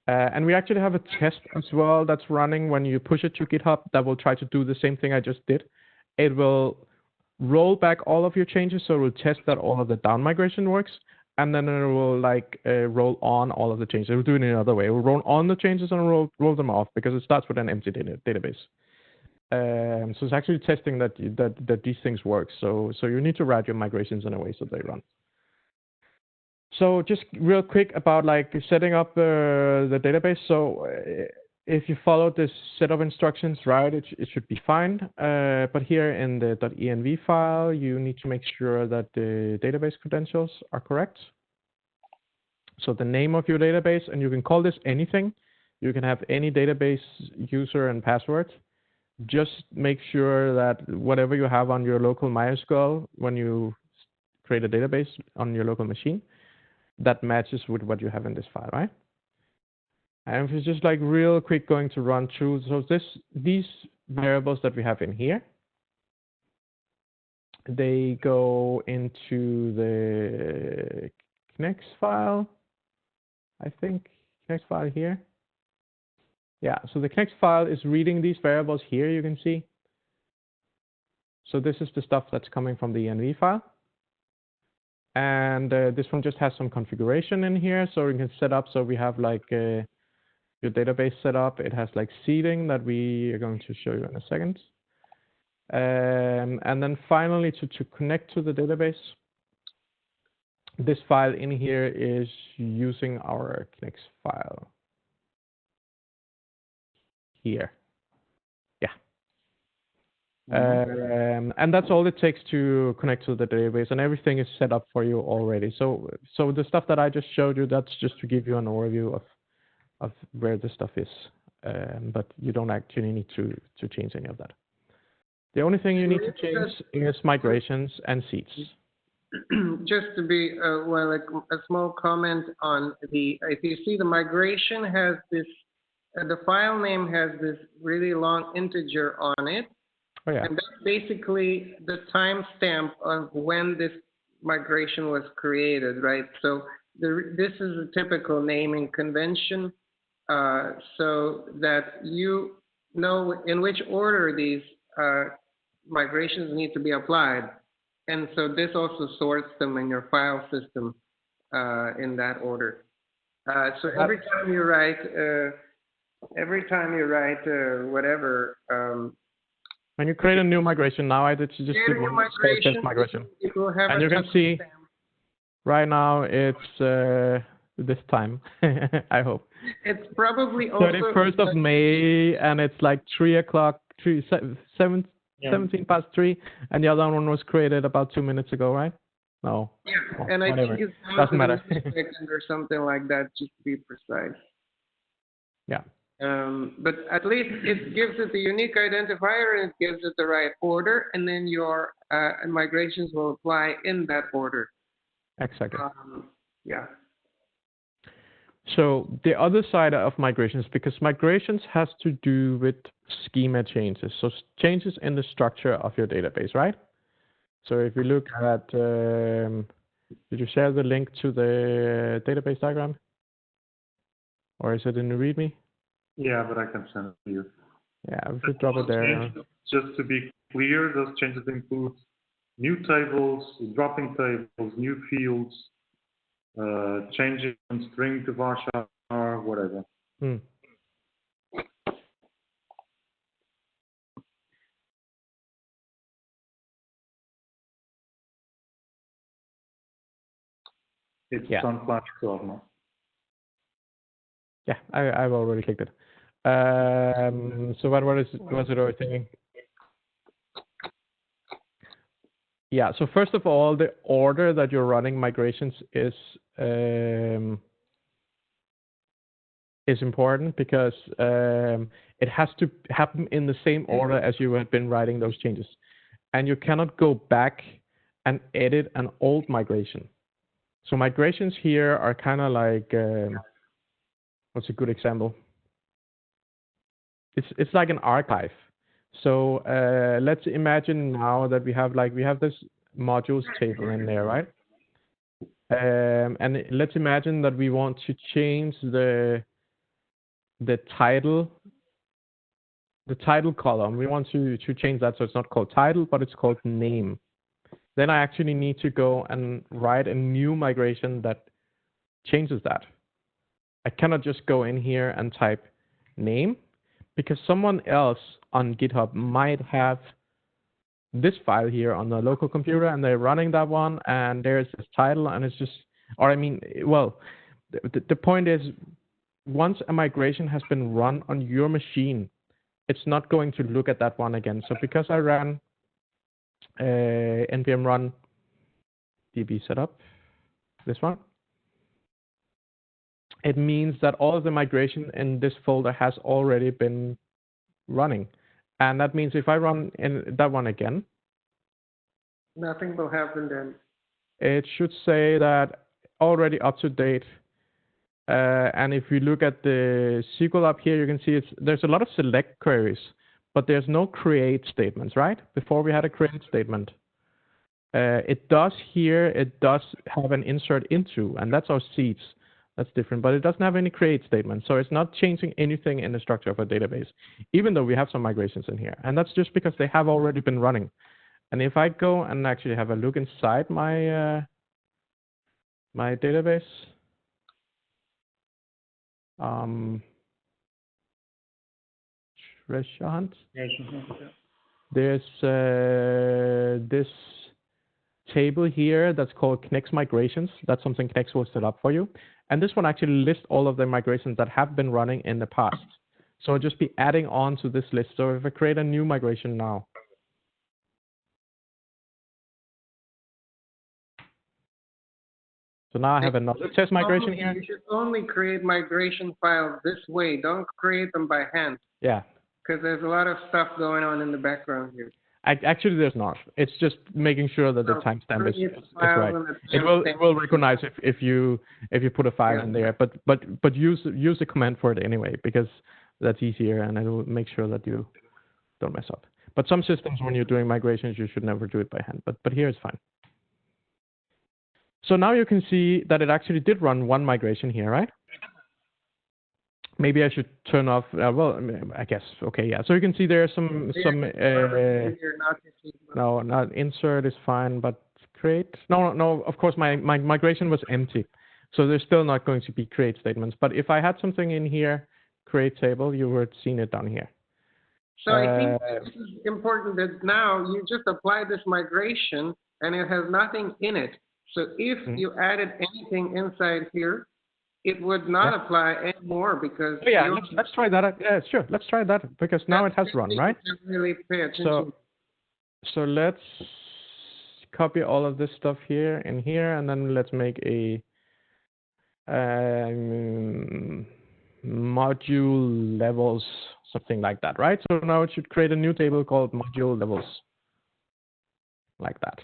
And we actually have a test as well that's running when you push it to GitHub that will try to do the same thing I just did. It will roll back all of your changes, so it will test that all of the down migration works, and then it will like roll on all of the changes. It will do it in another way. It will roll on the changes and roll them off because it starts with an empty database. So it's actually testing that these things work. So you need to write your migrations in a way so they run. So just real quick about like setting up the database. So if you follow this set of instructions, right, it should be fine. But here in the .env file, you need to make sure that the database credentials are correct. So the name of your database, and you can call this anything. You can have any database user and password. Just make sure that whatever you have on your local MySQL, when you create a database on your local machine, that matches with what you have in this file, right? And it's just like real quick going to run through. So these variables that we have in here, they go into the Knex file, I think, Knex file here. Yeah, so the Knex file is reading these variables here, you can see. So this is the stuff that's coming from the env file. And this one just has some configuration in here, so we can set up, so we have like your database set up. It has like seeding that we are going to show you in a second. And then finally, to connect to the database, this file in here is using our Knex file here. Yeah. And that's all it takes to connect to the database, and everything is set up for you already. So the stuff that I just showed you, that's just to give you an overview of where the stuff is. But you don't actually need to change any of that. The only thing you need to change is migrations and seeds. just to be well, like a small comment on the. If you see, the migration has this. The file name has this really long integer on it, Oh yeah. and that's basically the timestamp of when this migration was created, right? So this is a typical naming convention, so that you know in which order these migrations need to be applied. And so this also sorts them in your file system in that order. So every time you write, whatever. When you create a new migration, now I just did one test migration. And you can see right now it's this time, I hope. It's probably also 31st of May, and it's like 3 o'clock, 17 past 3, and the other one was created about 2 minutes ago, right? No. Yeah, oh, and whatever. I think it's doesn't matter. or something like that, just to be precise. Yeah. But at least it gives it the unique identifier and it gives it the right order, and then your migrations will apply in that order. Exactly. Yeah. So the other side of migrations, because migrations has to do with schema changes, so changes in the structure of your database, right? So if you look at, did you share the link to the database diagram? Or is it in the README? Yeah, but I can send it to you. Yeah, we should drop it there. Just to be clear, those changes include new tables, dropping tables, new fields, changing from string to varchar, whatever. It's on Class12 now. Yeah, I've already clicked it. So what was it I was thinking? Yeah, so first of all, the order that you're running migrations is important because it has to happen in the same order as you have been writing those changes. And you cannot go back and edit an old migration. So migrations here are kind of like, what's a good example? It's like an archive. So let's imagine now that we have this modules table in there, right? And let's imagine that we want to change the title column. We want to change that so it's not called title, but it's called name. Then I actually need to go and write a new migration that changes that. I cannot just go in here and type name, because someone else on GitHub might have this file here on the local computer and they're running that one, and there's this title, and it's just, or I mean, well, the point is, once a migration has been run on your machine, it's not going to look at that one again. So because I ran npm run db setup, this one, it means that all of the migration in this folder has already been running. And that means if I run in that one again, nothing will happen then. It should say that already up to date. And if you look at the SQL up here, you can see there's a lot of select queries, but there's no create statements, right? Before we had a create statement. It does have an insert into, and that's our seeds. That's different, but it doesn't have any create statement. So it's not changing anything in the structure of a database, even though we have some migrations in here. And that's just because they have already been running. And if I go and actually have a look inside my my database, treasure hunt. There's this table here that's called Knex migrations. That's something Knex will set up for you. And this one actually lists all of the migrations that have been running in the past. So I'll just be adding on to this list. So if I create a new migration now, so now I have another test migration here. You should only create migration files this way. Don't create them by hand. Yeah. Because there's a lot of stuff going on in the background here. Actually, there's not. It's just making sure that the timestamp is right. It will recognize if you put a file in there, but use the command for it anyway, because that's easier, and it will make sure that you don't mess up. But some systems, when you're doing migrations, you should never do it by hand. But here it's fine. So now you can see that it actually did run one migration here, right? Maybe I should turn off. Well, I guess. Okay, yeah. So you can see there are some. No, not insert is fine, but create. No. Of course, my migration was empty, so there's still not going to be create statements. But if I had something in here, create table, you would have seen it down here. So I think this is important that now you just apply this migration and it has nothing in it. So if you added anything inside here, it would not apply anymore because. Oh, yeah, let's try that. Yeah, sure. Let's try that because now it has run, right? Really pay attention. So let's copy all of this stuff here and here, and then let's make a module levels, something like that, right? So now it should create a new table called module levels, like that.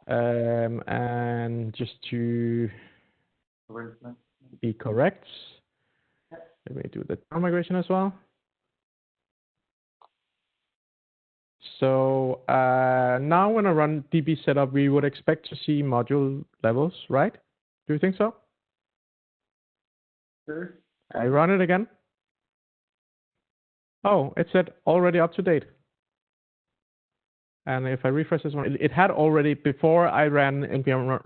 And just to be correct, let me do the migration as well. So now when I run db setup, we would expect to see module levels, right? Do you think so? Sure. I run it again. Oh, it said already up to date. And if I refresh this one, it had already, before I ran npm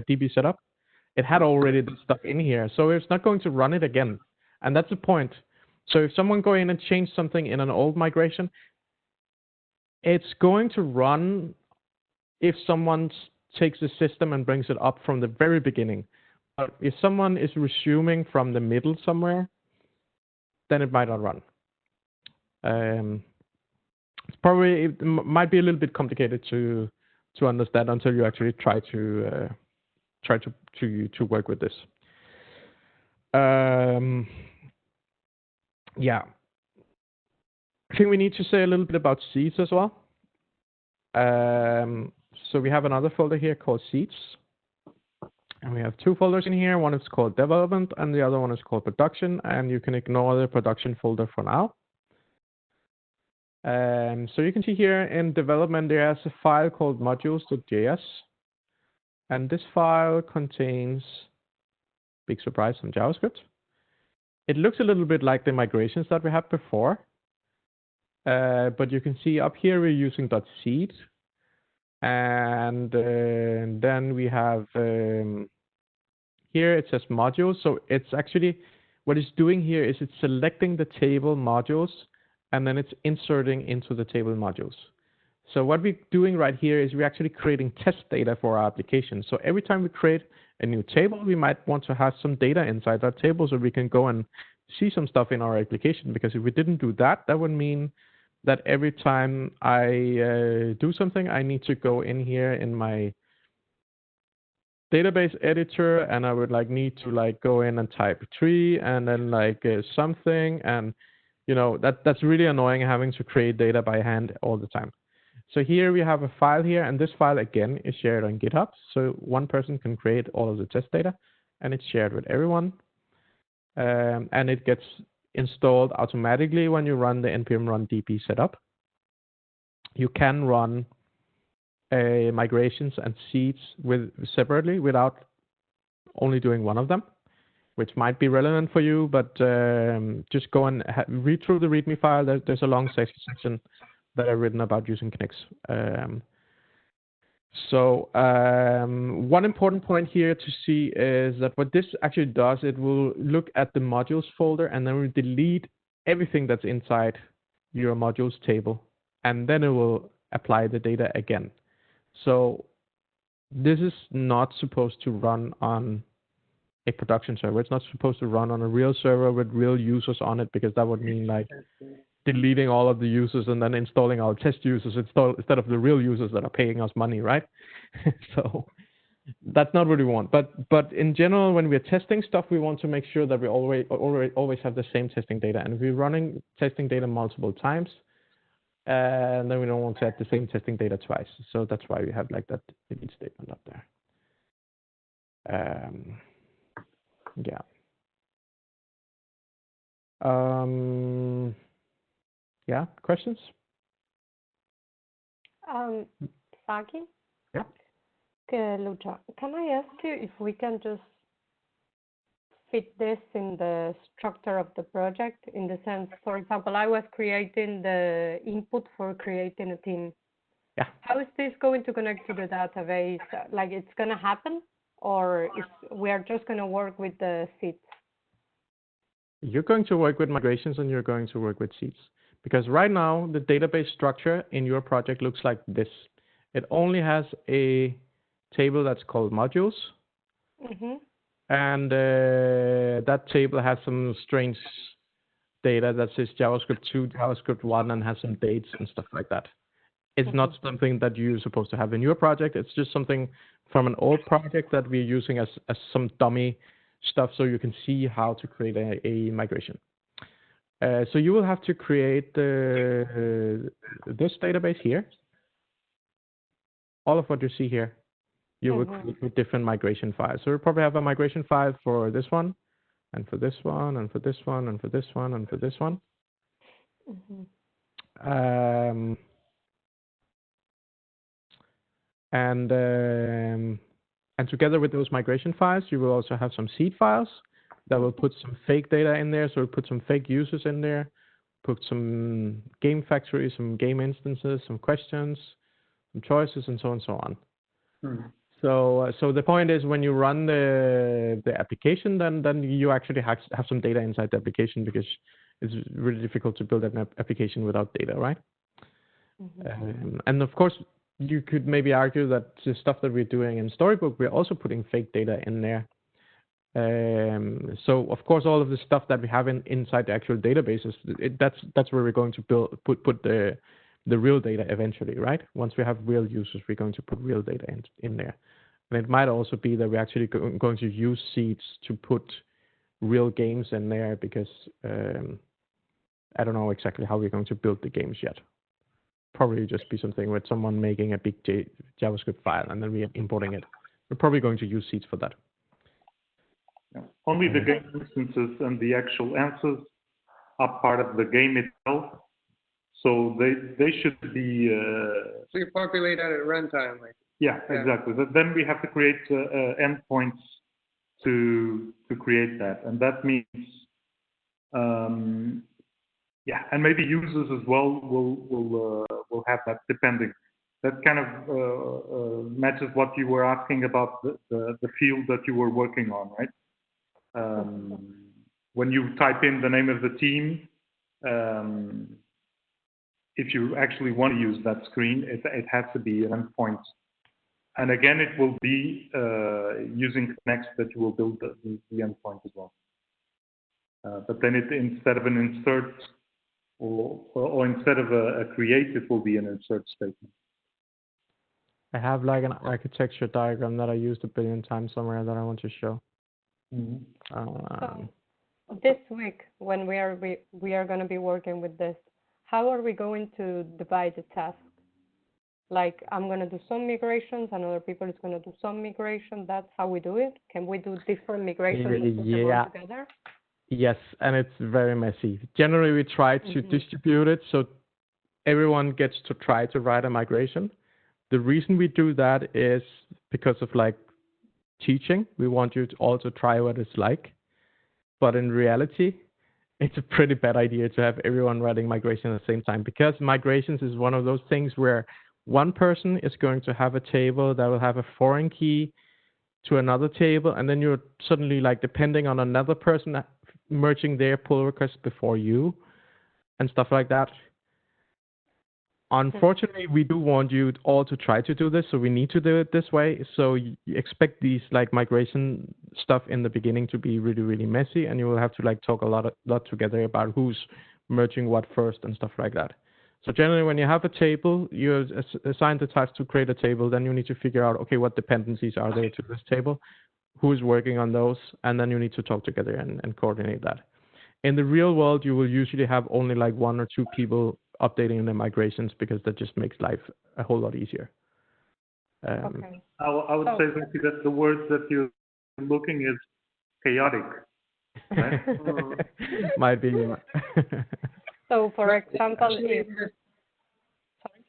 db setup, it had already the stuff in here. So it's not going to run it again. And that's the point. So if someone go in and change something in an old migration, it's going to run if someone takes the system and brings it up from the very beginning. But if someone is resuming from the middle somewhere, then it might not run. It might be a little bit complicated to understand until you actually try to work with this. Yeah. I think we need to say a little bit about seeds as well. So we have another folder here called seeds. And we have two folders in here. One is called development and the other one is called production. And you can ignore the production folder for now. So you can see here in development, there's a file called modules.js. And this file contains, big surprise, some JavaScript. It looks a little bit like the migrations that we had before. But you can see up here we're using .seed. And then we have, here it says modules. So it's actually, what it's doing here is it's selecting the table modules and then it's inserting into the table modules. So what we're doing right here is we're actually creating test data for our application. So every time we create a new table, we might want to have some data inside that table so we can go and see some stuff in our application. Because if we didn't do that, that would mean that every time I do something, I need to go in here in my database editor and I would need to go in and type tree and then something, and that's really annoying having to create data by hand all the time. So here we have a file here, and this file again is shared on GitHub. So one person can create all of the test data and it's shared with everyone. And it gets installed automatically when you run the npm run db setup. You can run migrations and seeds separately without only doing one of them, which might be relevant for you, but just go and read through the README file. There's a long section that I've written about using Knix. So one important point here to see is that what this actually does, it will look at the modules folder and then will delete everything that's inside your modules table, and then it will apply the data again. So this is not supposed to run on a production server. It's not supposed to run on a real server with real users on it, because that would mean deleting all of the users and then installing our test users instead of the real users that are paying us money, right? So that's not what we want. But in general, when we're testing stuff, we want to make sure that we always have the same testing data. And if we're running testing data multiple times, And then we don't want to add the same testing data twice. So that's why we have like that delete statement up there. Yeah. Yeah, questions? Saki? Yeah. Lucha, can I ask you if we can just fit this in the structure of the project, in the sense, for example, I was creating the input for creating a team. Yeah. How is this going to connect to the database? Like, it's going to happen, or is we are just going to work with the seats? You're going to work with migrations and you're going to work with seats. Because right now, the database structure in your project looks like this. It only has a table that's called modules. Mm-hmm. And that table has some strange data that says JavaScript 2, JavaScript 1, and has some dates and stuff like that. It's not something that you're supposed to have in your project. It's just something from an old project that we're using as some dummy stuff so you can see how to create a migration. So you will have to create this database here. All of what you see here, you will create with different migration files. So you'll probably have a migration file for this one, and for this one, and for this one, and for this one, and for this one. And together with those migration files, you will also have some seed files that will put some fake data in there. So we'll put some fake users in there, put some game factories, some game instances, some questions, some choices, and so on and so on. So the point is, when you run the application, then you actually have some data inside the application, because it's really difficult to build an application without data, right? And of course, you could maybe argue that the stuff that we're doing in Storybook, we're also putting fake data in there. So of course, all of the stuff that we have inside the actual databases, that's where we're going to put the real data eventually, right? Once we have real users, we're going to put real data in there. And it might also be that we're actually going to use seeds to put real games in there, because I don't know exactly how we're going to build the games yet. Probably just be something with someone making a big JavaScript file and then we're importing it. We're probably going to use seeds for that. Yeah. Only the game instances and the actual answers are part of the game itself. So they should be. So you populate that at runtime, like. Yeah, exactly. But then we have to create endpoints to create that, and that means, yeah, and maybe users as well will have that, depending. That kind of matches what you were asking about the field that you were working on, right? When you type in the name of the team, if you actually want to use that screen, it has to be an endpoint. And again, it will be using Next that you will build the endpoint as well. But then instead of an insert or instead of a create, it will be an insert statement. I have like an architecture diagram that I used a billion times somewhere that I want to show. So this week, when we are going to be working with this, how are we going to divide the tasks? Like, I'm going to do some migrations, and other people is going to do some migration. That's how we do it? Can we do different migrations and put them all together? Yes, and it's very messy. Generally, we try to distribute it so everyone gets to try to write a migration. The reason we do that is because of like teaching. We want you to also try what it's like. But in reality, it's a pretty bad idea to have everyone writing migration at the same time, because migrations is one of those things where one person is going to have a table that will have a foreign key to another table, and then you're suddenly like depending on another person merging their pull request before you and stuff like that. Unfortunately, we do want you all to try to do this, so we need to do it this way. So you expect these like migration stuff in the beginning to be really, really messy, and you will have to like talk a lot together about who's merging what first and stuff like that. So generally, when you have a table, you're assigned the task to create a table. Then you need to figure out, okay, what dependencies are there to this table, who's working on those, and then you need to talk together and coordinate that. In the real world, you will usually have only like one or two people updating the migrations because that just makes life a whole lot easier. Okay. I would say that the words that you're looking is chaotic. Right? Might be. So, for example, Actually, if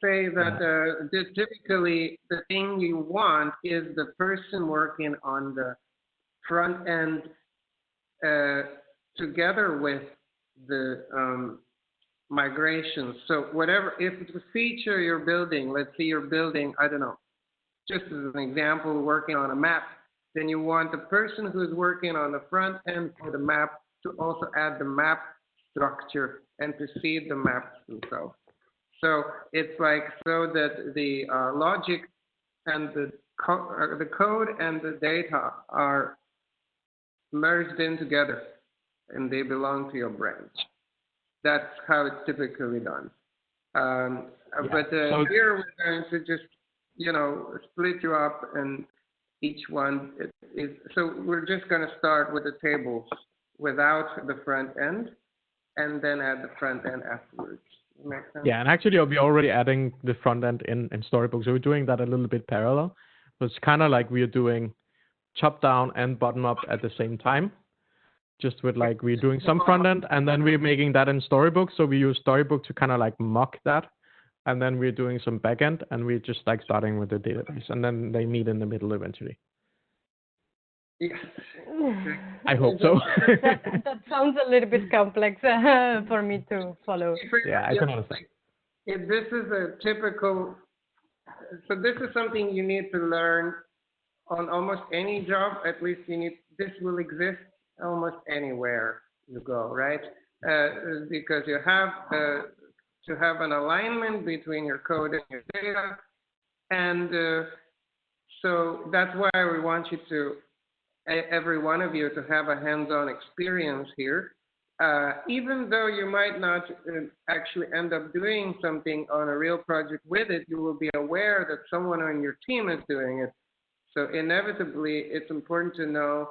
say that typically the thing you want is the person working on the front end together with the migration. So whatever, if it's a feature you're building, let's say you're building, I don't know, just as an example, working on a map, then you want the person who's working on the front end for the map to also add the map structure and to see the maps themselves. So it's like so that the logic and the code and the data are merged in together and they belong to your branch. That's how it's typically done. But here we're going to just, split you up and each one is, so we're just going to start with the tables without the front end and then add the front end afterwards. Make sense? Yeah, and actually we're already adding the front end in Storybook, so we're doing that a little bit parallel. So it's kind of like we're doing top down and bottom up at the same time. Just with like we're doing some front end and then we're making that in Storybook. So we use Storybook to kind of like mock that. And then we're doing some back end and we're just like starting with the database and then they meet in the middle eventually. Yes. I hope so. that sounds a little bit complex for me to follow. Yeah, I can understand. If this is a typical, so this is something you need to learn on almost any job. At least this will exist almost anywhere you go, right? Because you have to have an alignment between your code and your data. And so that's why we want you to, every one of you, to have a hands-on experience here. Even though you might not actually end up doing something on a real project with it, you will be aware that someone on your team is doing it. So inevitably, it's important to know,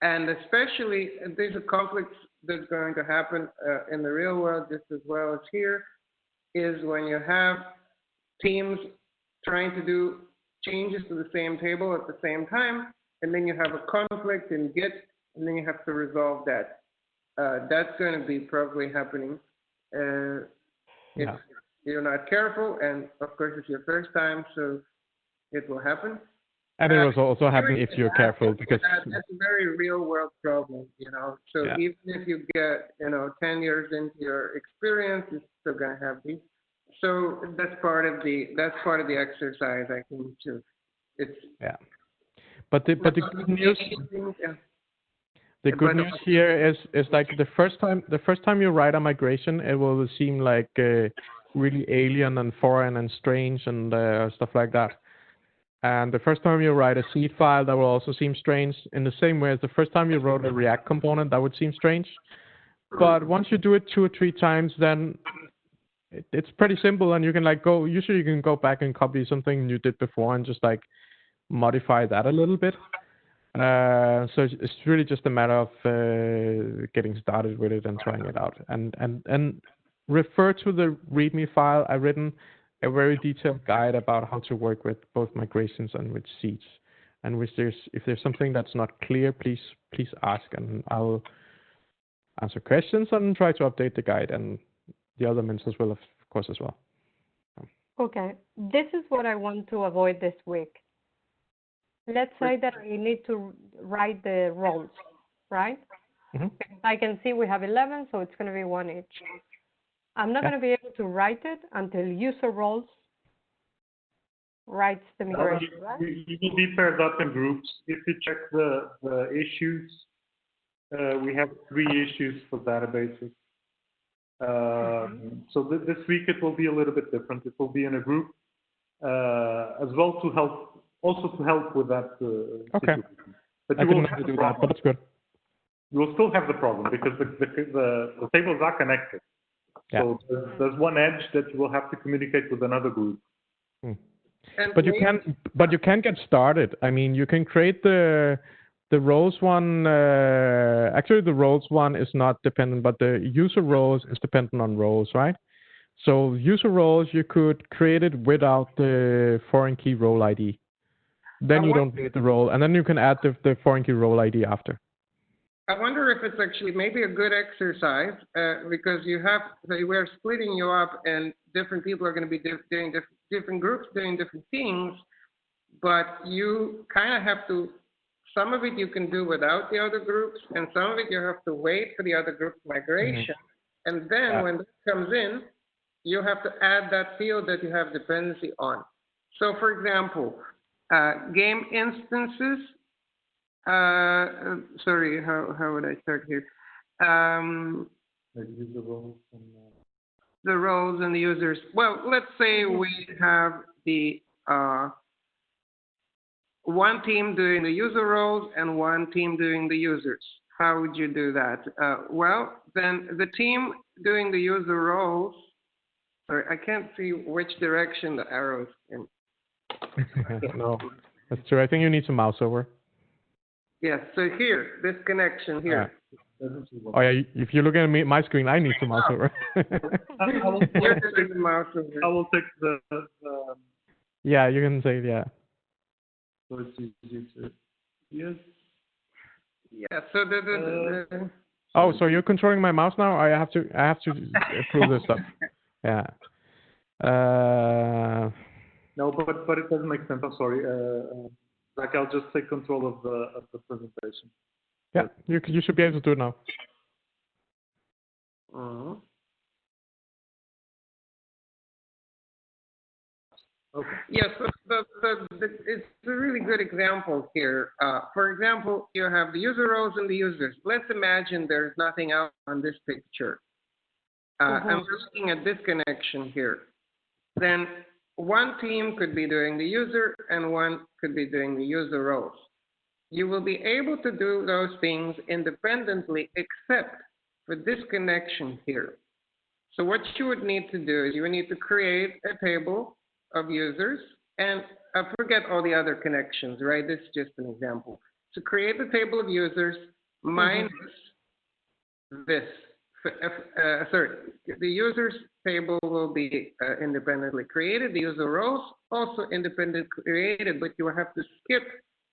and especially there's a conflict that's going to happen in the real world just as well as here, is when you have teams trying to do changes to the same table at the same time, and then you have a conflict in Git, and then you have to resolve that. That's going to be probably happening if you're not careful, and of course it's your first time, so it will happen. And it will also happen if you're careful, because that's a very real world problem, So even if you get, 10 years into your experience, you're still going to have these. So that's part of the exercise, I think, too. But the good news. The good news here is like the first time you write a migration, it will seem like really alien and foreign and strange and stuff like that. And the first time you write a seed file, that will also seem strange. In the same way as the first time you wrote a React component, that would seem strange. But once you do it 2 or 3 times, then it's pretty simple, and you can like go. Usually, you can go back and copy something you did before and just like modify that a little bit. So it's really just a matter of getting started with it and trying it out. And refer to the README file. I've written a very detailed guide about how to work with both migrations and with seeds. And if there's something that's not clear, please ask, and I'll answer questions and try to update the guide, and the other mentors will, of course, as well. Okay, this is what I want to avoid this week. Let's say that I need to write the roles, right? Mm-hmm. I can see we have 11, so it's going to be 1 each. I'm not going to be able to write it until user roles writes the migration, right? You will be paired up in groups. If you check the issues, we have 3 issues for databases. So this week it will be a little bit different. It will be in a group as well to help with that. Okay. But I didn't know how to do that, but that's good. You will still have the problem because the tables are connected. Yeah. So there's one edge that you will have to communicate with another group. But you can get started. I mean, you can create the roles one. Actually, the roles one is not dependent, but the user roles is dependent on roles, right? So user roles, you could create it without the foreign key role ID. Then you don't need the role, and then you can add the foreign key role ID after. I wonder if it's actually maybe a good exercise because we're splitting you up, and different people are going to be doing different groups doing different things, but you kind of have to. Some of it you can do without the other groups, and some of it you have to wait for the other group's migration, and then when that comes in, you have to add that field that you have dependency on. So, for example, game instances. Sorry, how would I start here? User roles and, the roles and the users. Well, let's say we have the one team doing the user roles and one team doing the users. How would you do that? Well, then the team doing the user roles. Sorry, I can't see which direction the arrows in. No, that's true. I think you need some mouse over. Yes, so here, this connection here. Oh yeah, if you look at my screen, I need some mouse over. I will take the Yeah, you can say yeah. So it's easy to yes. Yeah, so the Oh, so you're controlling my mouse now? I have to approve this stuff. Yeah. No, but it doesn't make sense. I'm sorry. Like I'll just take control of the presentation. Yeah, you should be able to do it now. Okay. Yes, it's a really good example here. For example, you have the user roles and the users. Let's imagine there's nothing else on this picture. And we're looking at this connection here. Then one team could be doing the user and one could be doing the user roles. You will be able to do those things independently except for this connection here. So what you would need to do is you would need to create a table of users and forget all the other connections, right? This is just an example. So create the table of users minus this. Sorry, the users table will be independently created. The user roles also independently created, but you will have to skip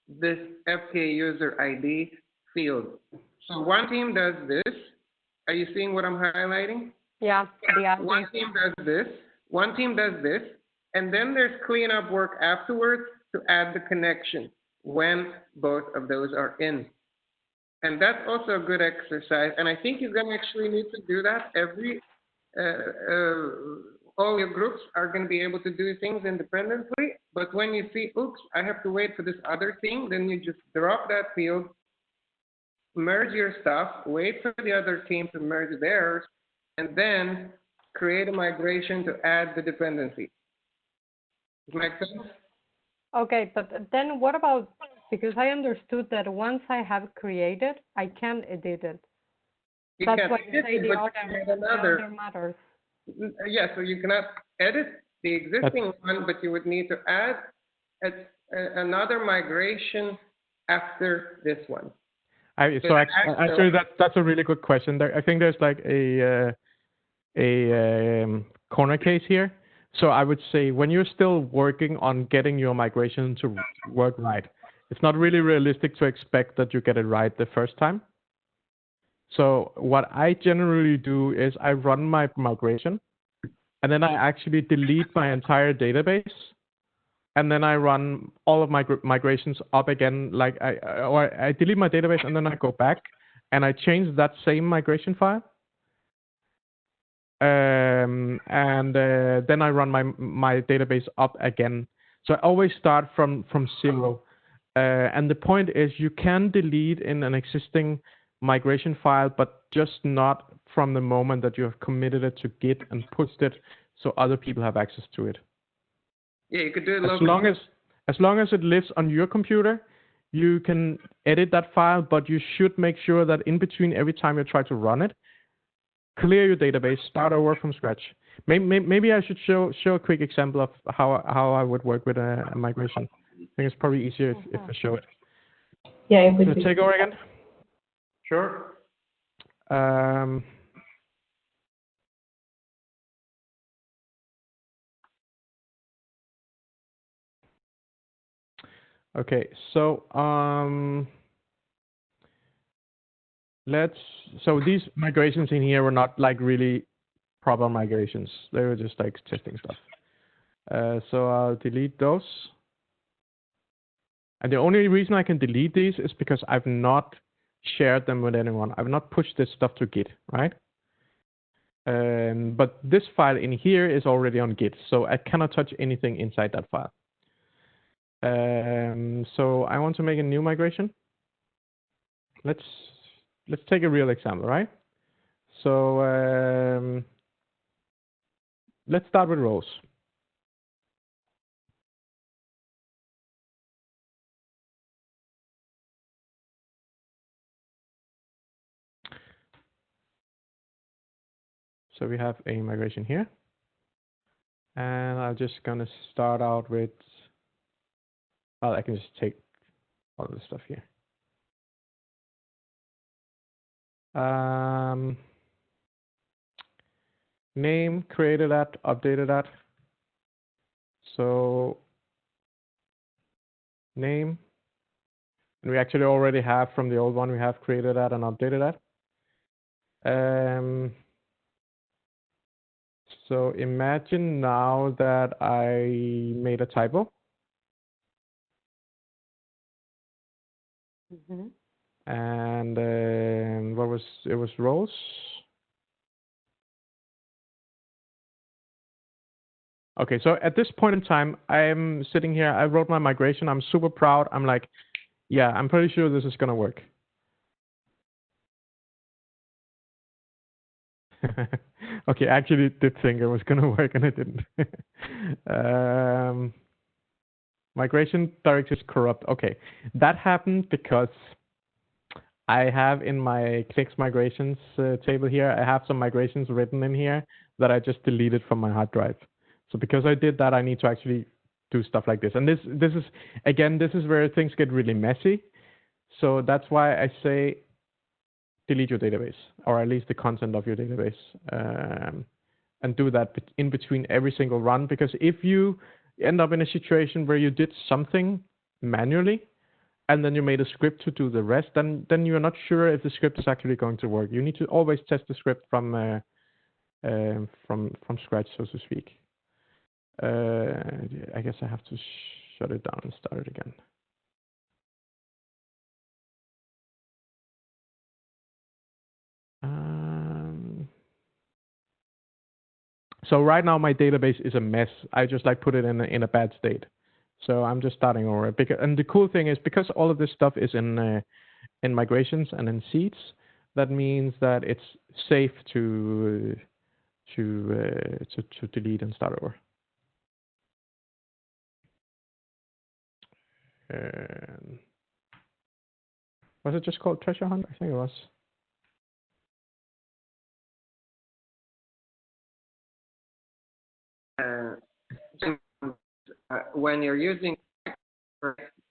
this FK user ID field. So one team does this. Are you seeing what I'm highlighting? Yeah. One team does this. One team does this. And then there's cleanup work afterwards to add the connection when both of those are in. And that's also a good exercise. And I think you're going to actually need to do that all your groups are going to be able to do things independently. But when you see, oops, I have to wait for this other thing, then you just drop that field, merge your stuff, wait for the other team to merge theirs, and then create a migration to add the dependency. Does that make sense? Okay, but then what about, because I understood that once I have created, I can edit it. That's why I say the order matters. Yeah, so you cannot edit the existing one, but you would need to add another migration after this one. Actually, that's a really good question. I think there's like a corner case here. So I would say when you're still working on getting your migration to work right, it's not really realistic to expect that you get it right the first time. So what I generally do is I run my migration, and then I actually delete my entire database, and then I run all of my migrations up again. Like I delete my database, and then I go back and I change that same migration file, and then I run my database up again. So I always start from zero. And the point is you can delete in an existing migration file, but just not from the moment that you have committed it to Git and pushed it so other people have access to it. Yeah, you could do it as long as it lives on your computer, you can edit that file, but you should make sure that in between every time you try to run it, clear your database, start over from scratch. Maybe I should show a quick example of how I would work with a migration. I think it's probably easier if I show it. Yeah, Can you take over again? Sure. Okay, so so these migrations in here were not like really proper migrations. They were just like testing stuff. So I'll delete those. And the only reason I can delete these is because I've not shared them with anyone. I've not pushed this stuff to Git, right? But this file in here is already on Git, so I cannot touch anything inside that file. So I want to make a new migration. Let's take a real example, right? So let's start with rows. So we have a migration here. And I'm just going to start out with, well, I can just take all this stuff here. Name, created that, updated that. So name, and we actually already have from the old one, we have created that and updated that. So imagine now that I made a typo. Mm-hmm. And it was rows. Okay, so at this point in time, I'm sitting here, I wrote my migration, I'm super proud. I'm like, yeah, I'm pretty sure this is gonna work. Okay, I actually did think it was gonna work and it didn't. Migration directory is corrupt. Okay, that happened because I have in my clicks migrations table here, I have some migrations written in here that I just deleted from my hard drive. So because I did that, I need to actually do stuff like this. And this is, again, this is where things get really messy. So that's why I say delete your database, or at least the content of your database, and do that in between every single run. Because if you end up in a situation where you did something manually, and then you made a script to do the rest, then you're not sure if the script is actually going to work. You need to always test the script from scratch, so to speak. I guess I have to shut it down and start it again. So right now my database is a mess. I just like put it in a bad state. So I'm just starting over. And the cool thing is, because all of this stuff is in migrations and in seeds, that means that it's safe to delete and start over. Was it just called Treasure Hunt? I think it was. When you're using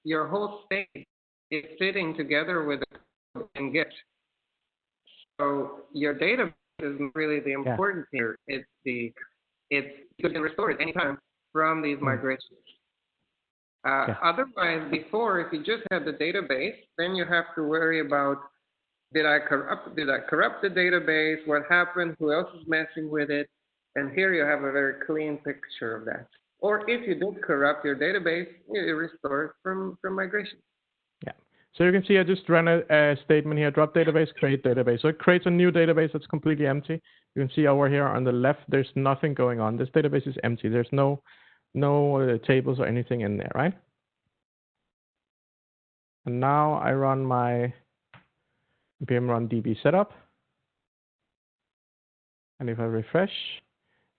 your whole state is sitting together with the code in Git. So your database is really the important here. It's you can restore it anytime from these migrations. Otherwise, before, if you just had the database, then you have to worry about, did I corrupt the database? What happened? Who else is messing with it? And here you have a very clean picture of that. Or if you did corrupt your database, you restore it from migration. Yeah. So you can see I just ran a statement here, drop database, create database. So it creates a new database that's completely empty. You can see over here on the left, there's nothing going on. This database is empty. There's no tables or anything in there, right? And now I run my npm run db setup. And if I refresh,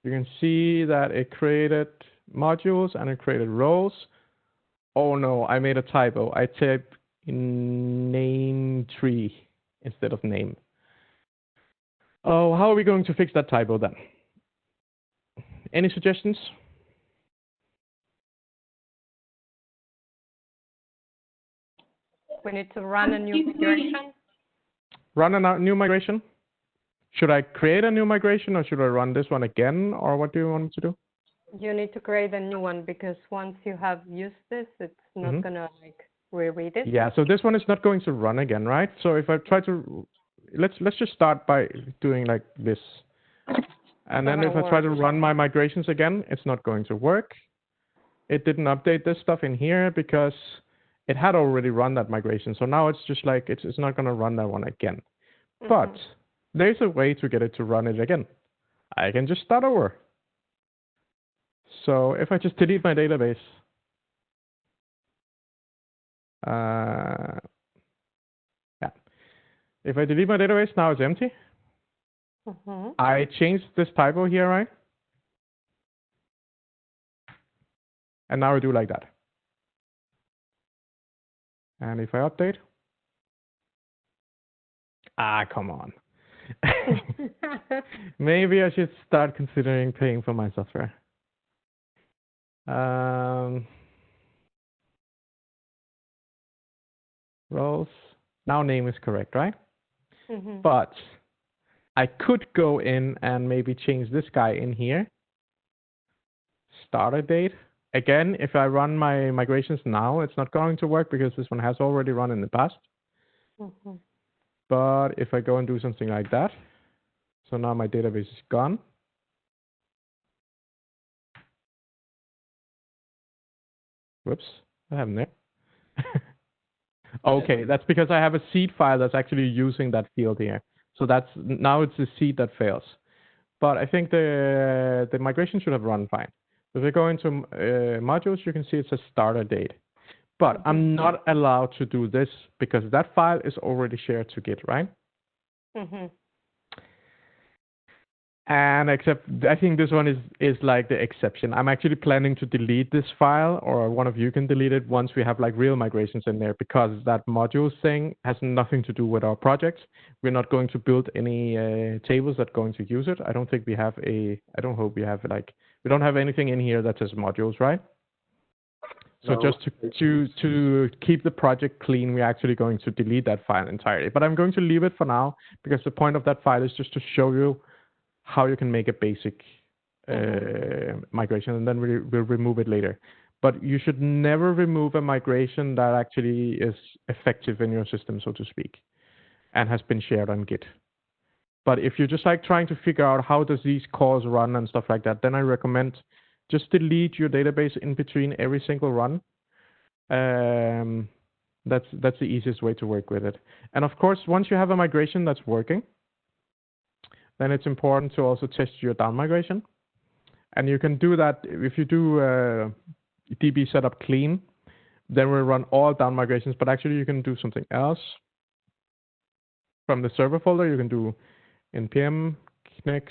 you can see that it created modules and it created rows. Oh no, I made a typo. I typed name tree instead of name. Oh, how are we going to fix that typo then? Any suggestions? We need to run a new migration. Run a new migration? Should I create a new migration, or should I run this one again, or what do you want me to do? You need to create a new one because once you have used this, it's not gonna like reread it. Yeah, so this one is not going to run again, right? So if I try to, let's just start by doing like this. And then if I try to run my migrations again, it's not going to work. It didn't update this stuff in here because it had already run that migration. So now it's just like, it's not going to run that one again. But there's a way to get it to run it again. I can just start over. So if I just delete my database, yeah. If I delete my database, now it's empty. I changed this typo here, right? And now I do like that. And if I update, come on. Maybe I should start considering paying for my software. Roles. Now name is correct, right? But I could go in and maybe change this guy in here. Starter date. Again, if I run my migrations now, it's not going to work because this one has already run in the past. But if I go and do something like that, so now my database is gone. Whoops, what happened there? Okay, that's because I have a seed file that's actually using that field here. So that's now it's the seed that fails. But I think the migration should have run fine. If I go into modules, you can see it says starter date. But I'm not allowed to do this because that file is already shared to Git, right? And except I think this one is like the exception. I'm actually planning to delete this file, or one of you can delete it once we have like real migrations in there, because that modules thing has nothing to do with our project. We're not going to build any tables that are going to use it. I don't think we have I don't hope we have we don't have anything in here that says modules, right? So just to keep the project clean, we're actually going to delete that file entirely. But I'm going to leave it for now because the point of that file is just to show you how you can make a basic migration, and then we'll remove it later. But you should never remove a migration that actually is effective in your system, so to speak, and has been shared on Git. But if you're just like trying to figure out how does these calls run and stuff like that, then I recommend just delete your database in between every single run. That's the easiest way to work with it. And of course, once you have a migration that's working, then it's important to also test your down migration. And you can do that if you do DB setup clean, then we'll run all down migrations, but actually you can do something else. From the server folder, you can do npm knex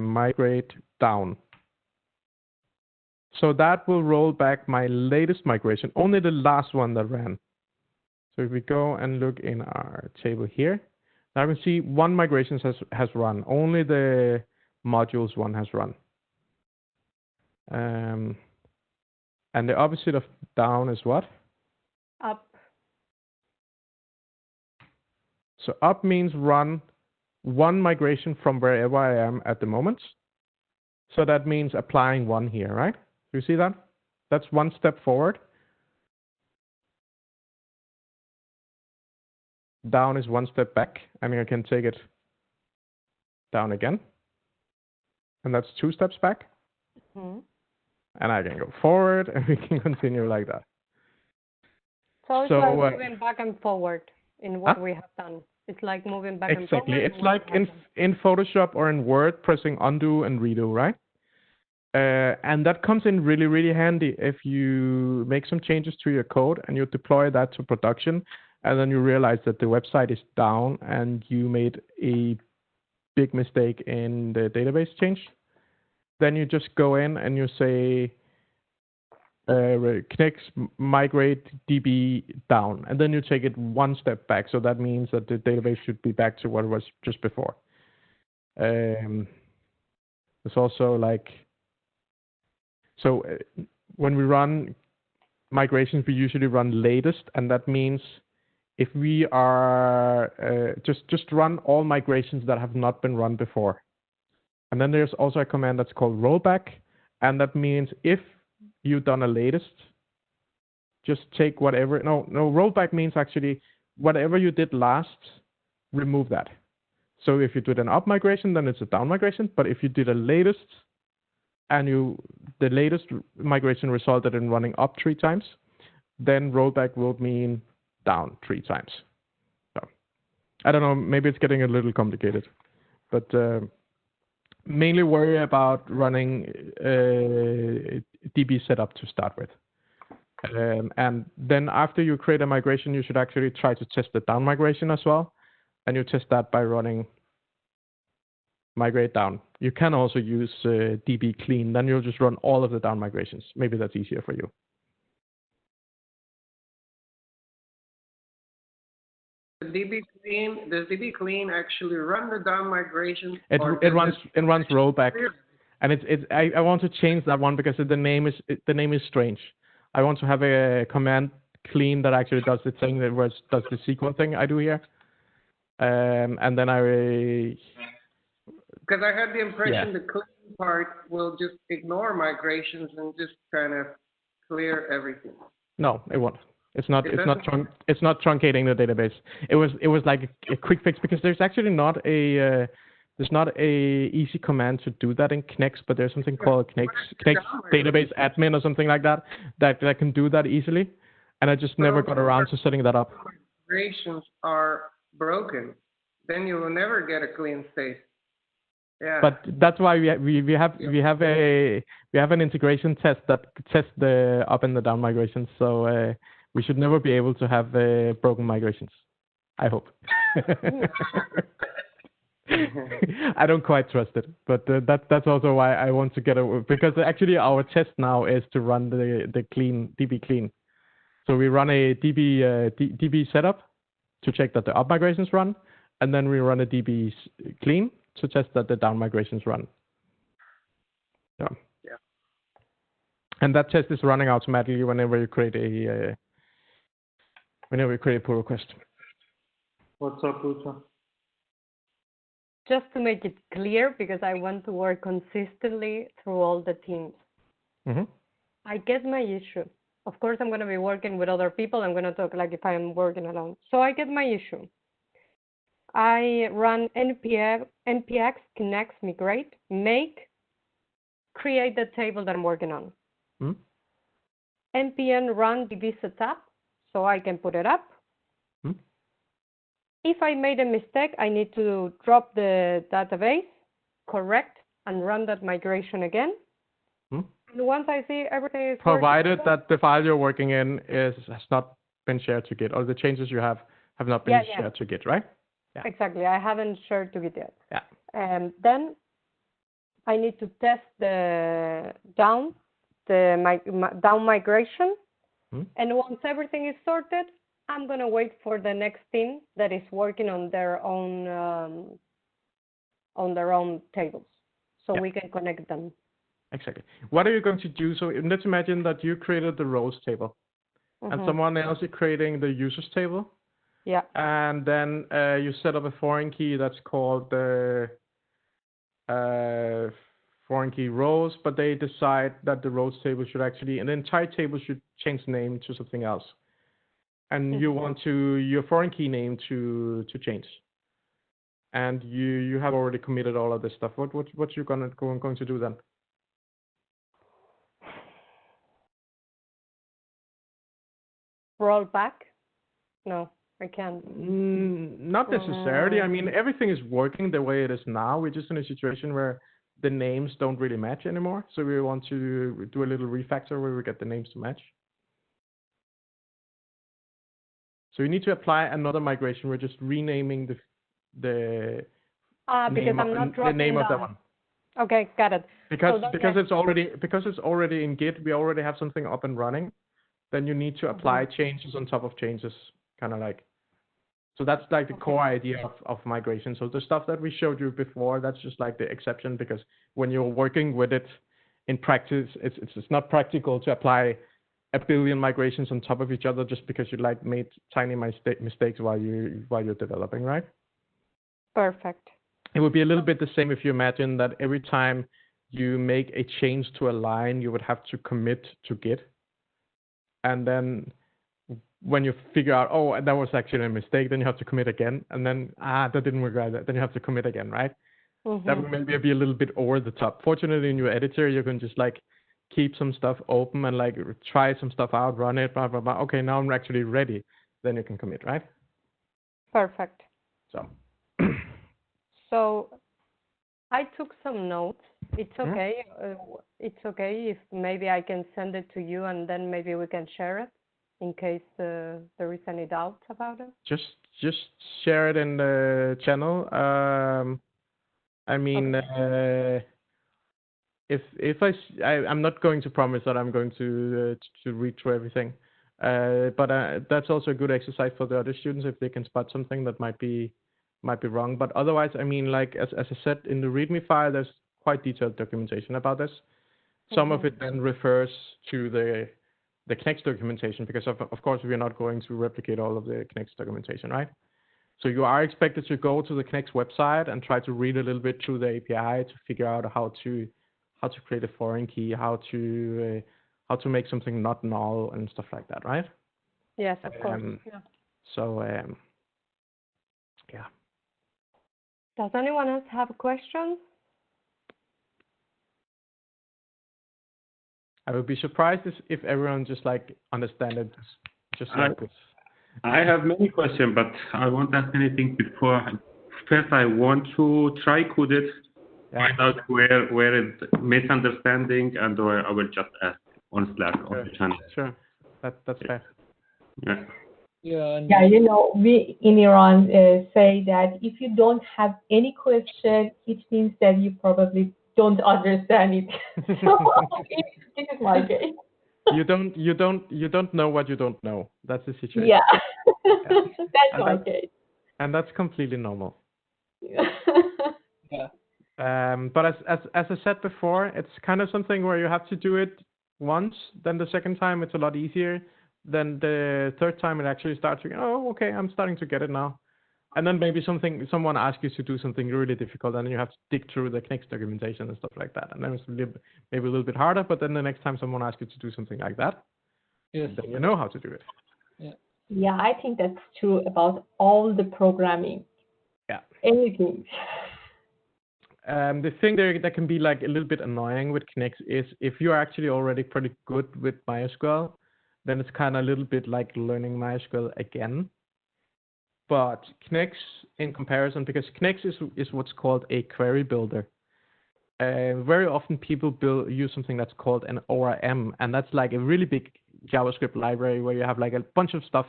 migrate down. So that will roll back my latest migration, only the last one that ran. So if we go and look in our table here, now we can see one migration has run. Only the modules one has run. And the opposite of down is what? Up. So up means run one migration from wherever I am at the moment. So that means applying one here, right? Do you see that? That's one step forward. Down is one step back. I mean, I can take it down again. And that's two steps back. And I can go forward, and we can continue like that. So it's like moving back and forward in what we have done. It's like moving back and forward. Exactly. It's like in Photoshop or in Word, pressing undo and redo, right? And that comes in really, really handy if you make some changes to your code and you deploy that to production, and then you realize that the website is down and you made a big mistake in the database change. Then you just go in and you say knex migrate db down, and then you take it one step back. So that means that the database should be back to what it was just before. It's also like, so when we run migrations, we usually run latest, and that means if we are just run all migrations that have not been run before. And then there's also a command that's called rollback, and that means if you've done a latest, just take whatever. No, rollback means actually whatever you did last, remove that. So if you did an up migration, then it's a down migration. But if you did a latest, and the latest migration resulted in running up 3 times, then rollback will mean down 3 times. So I don't know, maybe it's getting a little complicated, but mainly worry about running DB setup to start with. And then after you create a migration, you should actually try to test the down migration as well. And you test that by running migrate down. You can also use DB clean. Then you'll just run all of the down migrations. Maybe that's easier for you. Does DB clean actually run the down migration? It runs rollback, and I want to change that one because the name is strange. I want to have a command clean that actually does the thing that does the sequence thing I do here, and then because I had the impression the clean part will just ignore migrations and just kind of clear everything. No, it won't. It's not truncating the database. It was like a quick fix because there's actually not a easy command to do that in Knex, but there's something called Knex database admin or something like that can do that easily, and I just never got around to setting that up. Migrations are broken, then you will never get a clean state. Yeah. But that's why we have an integration test that tests the up and the down migrations. So we should never be able to have broken migrations. I hope. I don't quite trust it, but that's also why I want to get a, because actually our test now is to run the clean DB clean. So we run a DB setup to check that the up migrations run, and then we run a DB clean to test that the down migrations run. Yeah. And that test is running automatically whenever you create a pull request. What's up, Lucha? Just to make it clear, because I want to work consistently through all the teams. Mm-hmm. I get my issue. Of course, I'm going to be working with other people. I'm going to talk like if I'm working alone. So I get my issue. I run npx Knex migrate make create the table that I'm working on. npm run db setup so I can put it up. If I made a mistake, I need to drop the database, correct, and run that migration again. And once I see everything is provided that the file you're working in has not been shared to Git, or the changes you have not been shared to Git, right? Yeah. Exactly. I haven't shared to Git yet. Yeah. And then I need to test the down migration. And once everything is sorted, I'm going to wait for the next team that is working on their own tables, so we can connect them. Exactly. What are you going to do? So let's imagine that you created the rows table, and someone else is creating the users table. Yeah. And then you set up a foreign key that's called the foreign key rows, but they decide that the rows table should actually, and the entire table should change the name to something else. And you want your foreign key name to change. And you have already committed all of this stuff. What you going to do then? Roll back? No, I can't. Not necessarily. I mean, everything is working the way it is now. We're just in a situation where the names don't really match anymore. So we want to do a little refactor where we get the names to match. So you need to apply another migration. We're just renaming the name of that one. Okay, got it. Because it's already in Git, we already have something up and running. Then you need to apply changes on top of changes, kind of like. So that's like the core idea of migration. So the stuff that we showed you before, that's just like the exception, because when you're working with it in practice, it's not practical to apply a billion migrations on top of each other just because you made tiny mistakes while you're developing, right? Perfect. it would be a little bit the same if you imagine that every time you make a change to a line, you would have to commit to Git. And then when you figure out, oh, that was actually a mistake, then you have to commit again. And then, that didn't work right. Then you have to commit again, right? That would maybe be a little bit over the top. Fortunately, in your editor, you can just like keep some stuff open and like try some stuff out, run it, blah, blah, blah. Okay, now I'm actually ready. Then you can commit, right? Perfect. So. So I took some notes. It's okay. It's okay if maybe I can send it to you and then maybe we can share it in case there is any doubt about it. Just share it in the channel. I mean, Okay. if I'm not going to promise that I'm going to read through everything, but that's also a good exercise for the other students if they can spot something that might be wrong. But otherwise, I mean, like as I said in the README file, there's quite detailed documentation about this. Some of it then refers to the Knex documentation because of course we are not going to replicate all of the Knex documentation, right? So you are expected to go to the Knex website and try to read a little bit through the API to figure out how to create a foreign key, how to make something not null and stuff like that, right? Yes, of course. Yeah. So yeah. Does anyone else have a question? I would be surprised if everyone just like understand it just like this. I have many questions, but I won't ask anything before. First, I want to try code it, find out where it's misunderstanding, and I will just ask on Slack on the channel. Sure, that's fair. Yeah. Yeah, you know, we in Iran say that if you don't have any question, it means that you probably don't understand it. So it is my case. You don't know what you don't know. That's the situation. Yeah, that's my case. And that's completely normal. Yeah. But as I said before, it's kind of something where you have to do it once. Then the second time it's a lot easier. Then the third time it actually starts to, oh, okay, I'm starting to get it now. And then maybe someone asks you to do something really difficult, and then you have to dig through the Knex documentation and stuff like that. And then it's maybe a little bit harder, but then the next time someone asks you to do something like that, then you know how to do it. Yeah. Yeah, I think that's true about all the programming. Yeah. Anything. The thing there that can be like a little bit annoying with Knex is if you're actually already pretty good with MySQL, then it's kind of a little bit like learning MySQL again. But Knex, in comparison, because Knex is what's called a query builder. Very often people use something that's called an ORM, and that's like a really big JavaScript library where you have like a bunch of stuff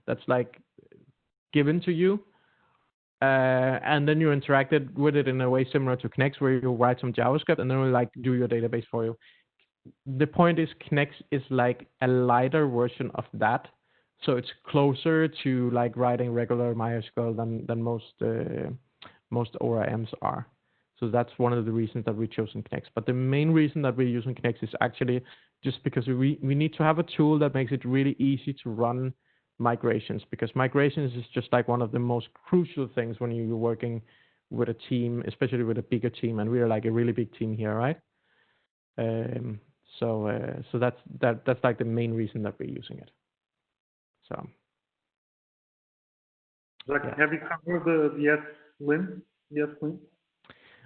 that's like given to you, and then you interacted with it in a way similar to Knex, where you write some JavaScript and then we like do your database for you. The point is Knex is like a lighter version of that. So it's closer to like writing regular MySQL than most ORMs are. So that's one of the reasons that we've chosen Knex. But the main reason that we're using Knex is actually just because we need to have a tool that makes it really easy to run migrations, because migrations is just like one of the most crucial things when you're working with a team, especially with a bigger team, and we're like a really big team here, right? So that's like the main reason that we're using it. So, Have you covered the ESLint?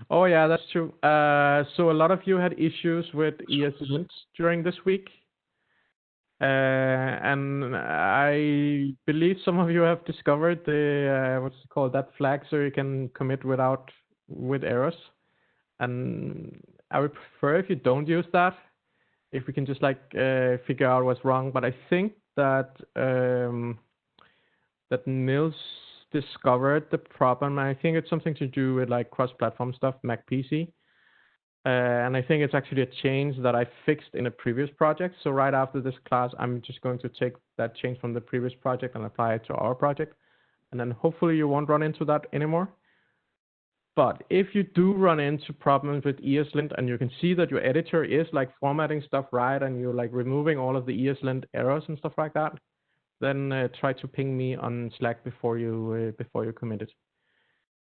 Oh yeah, that's true. So a lot of you had issues with ESLint during this week, and I believe some of you have discovered the what's it called, that flag, so you can commit with errors. And I would prefer if you don't use that, if we can just like figure out what's wrong. But I think that that Nils discovered the problem. I think it's something to do with like cross-platform stuff, Mac PC. And I think it's actually a change that I fixed in a previous project. So right after this class, I'm just going to take that change from the previous project and apply it to our project. And then hopefully you won't run into that anymore. But if you do run into problems with ESLint and you can see that your editor is like formatting stuff right and you're like removing all of the ESLint errors and stuff like that, then try to ping me on Slack before you commit it.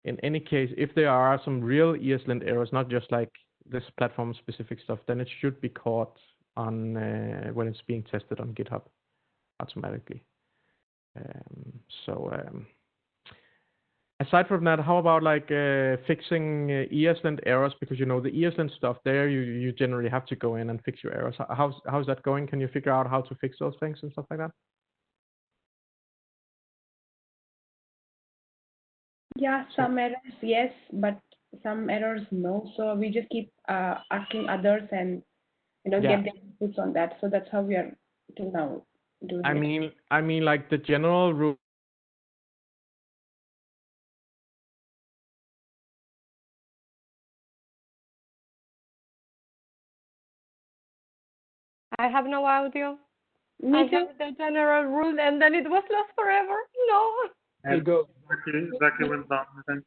in any case, if there are some real ESLint errors, not just like this platform-specific stuff, then it should be caught on when it's being tested on GitHub automatically. Aside from that, how about like fixing ESLint errors? Because you know the ESLint stuff there, you generally have to go in and fix your errors. How's that going? Can you figure out how to fix those things and stuff like that? Yeah, some errors yes, but some errors no. So we just keep asking others and get their inputs on that. So that's how we are till now doing it. I mean, like the general rule. I have no audio. Me too. I have the general rule, and then it was lost forever. No. And exactly went down. I think.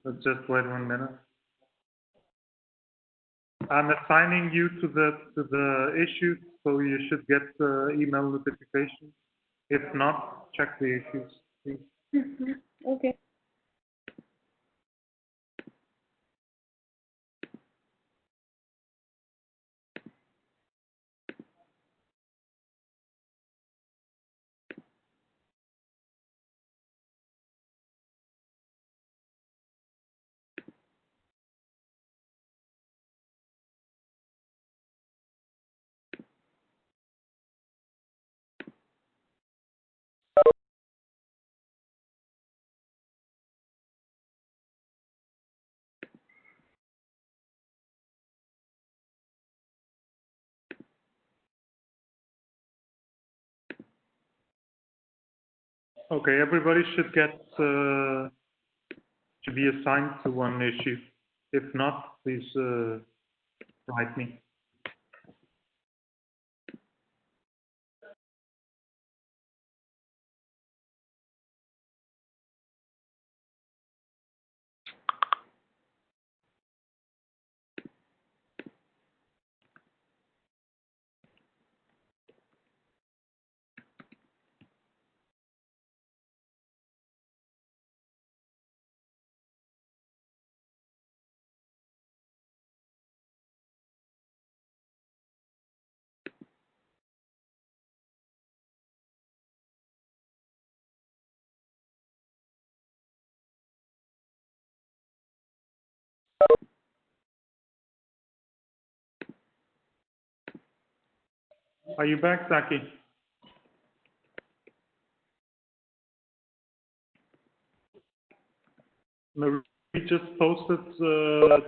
Let's just wait 1 minute. I'm assigning you to the issues, so you should get email notifications. If not, check the issues, please. Okay. Okay, everybody should get to be assigned to one issue. If not, please write me. Are you back, Zaki? Marie just posted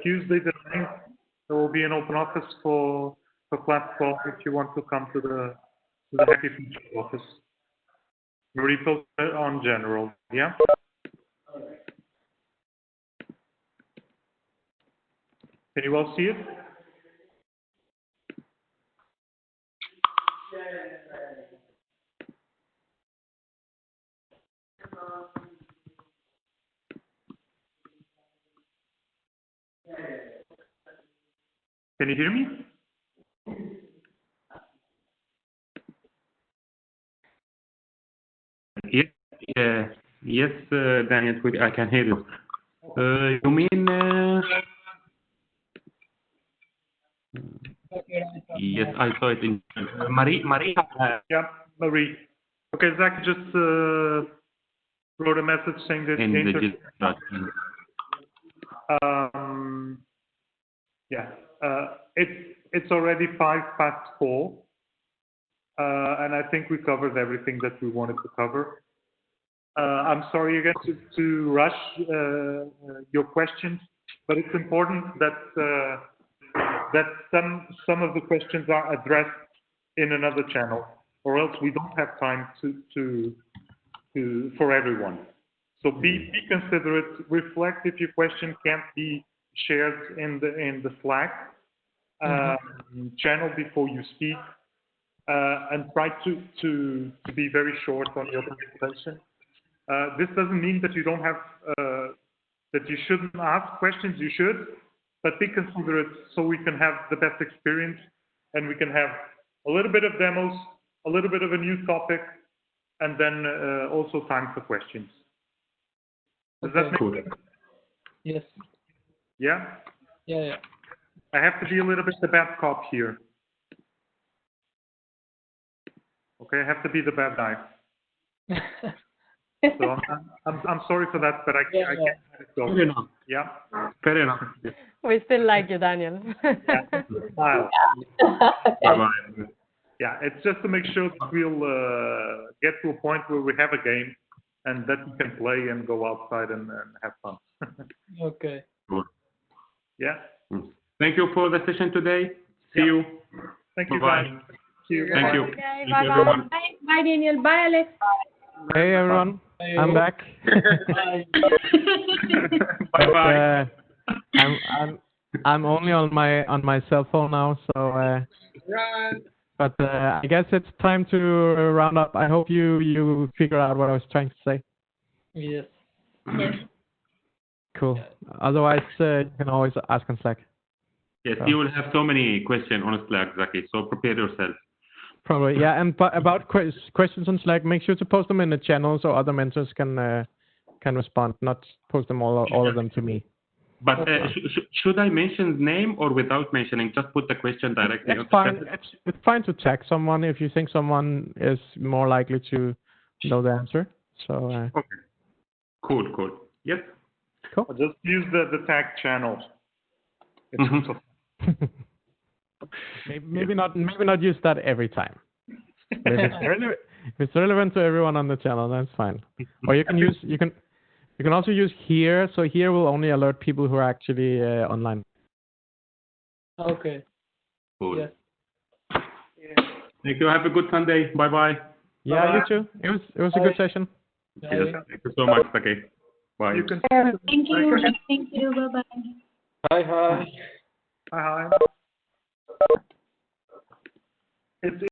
Tuesday the 9th. There will be an open office for Class12 if you want to come to the Happy Future office. Marie posted it on general, yeah? Can you all see it? Can you hear me? Yes, Daniel, I can hear you. You mean? Yes, I saw it in Marie. Yeah, Marie. Okay, Zach just wrote a message saying that In the yeah, it's already 4:05, and I think we covered everything that we wanted to cover. I'm sorry again to rush your questions, but it's important that some of the questions are addressed in another channel, or else we don't have time for everyone. So be considerate. Reflect if your question can't be shared in the Slack channel before you speak, and try to be very short on your presentation. This doesn't mean that you don't have that you shouldn't ask questions. You should, but be considerate so we can have the best experience, and we can have a little bit of demos, a little bit of a new topic, and then also time for questions. Does that make sense? Yes. Yeah? Yeah. I have to be a little bit the bad cop here. Okay, I have to be the bad guy. So I'm sorry for that, but I can't let it go. Fair enough. Yeah? Fair enough. We still like you, Daniel. Yeah. Smile. Bye-bye. Yeah, it's just to make sure that we'll get to a point where we have a game and that we can play and go outside and have fun. Okay. Good. Yeah? Thank you for the session today. See you. Thank you, Bye-bye. guys. See you. Thank you. Okay, Thank you, everyone. Bye, Daniel. Bye, Alex. Hey everyone, I'm back. Bye-bye. I'm only on my cell phone now, so. But I guess it's time to round up. I hope you figure out what I was trying to say. Yes. Cool. Otherwise, you can always ask on Slack. Yes, you will have so many questions on Slack, Zaki, so prepare yourself. Probably, yeah. And about questions on Slack, make sure to post them in the channel so other mentors can respond, not post them all of them to me. But should I mention name or without mentioning? Just put the question directly. It's fine. It's fine to tag someone if you think someone is more likely to know the answer. So. Okay. Cool. Yes. Cool. I'll just use the tag channel. Maybe not use that every time. If it's relevant to everyone on the channel, that's fine. Or you can also use here. So here will only alert people who are actually online. Okay. Cool. Yeah. Thank you. Have a good Sunday. Bye-bye. Yeah, Bye-bye. you too. It was a good session. Yes, thank you so much, Zaki. Bye. You can. Thank you. Bye bye. Hi. Hi. It's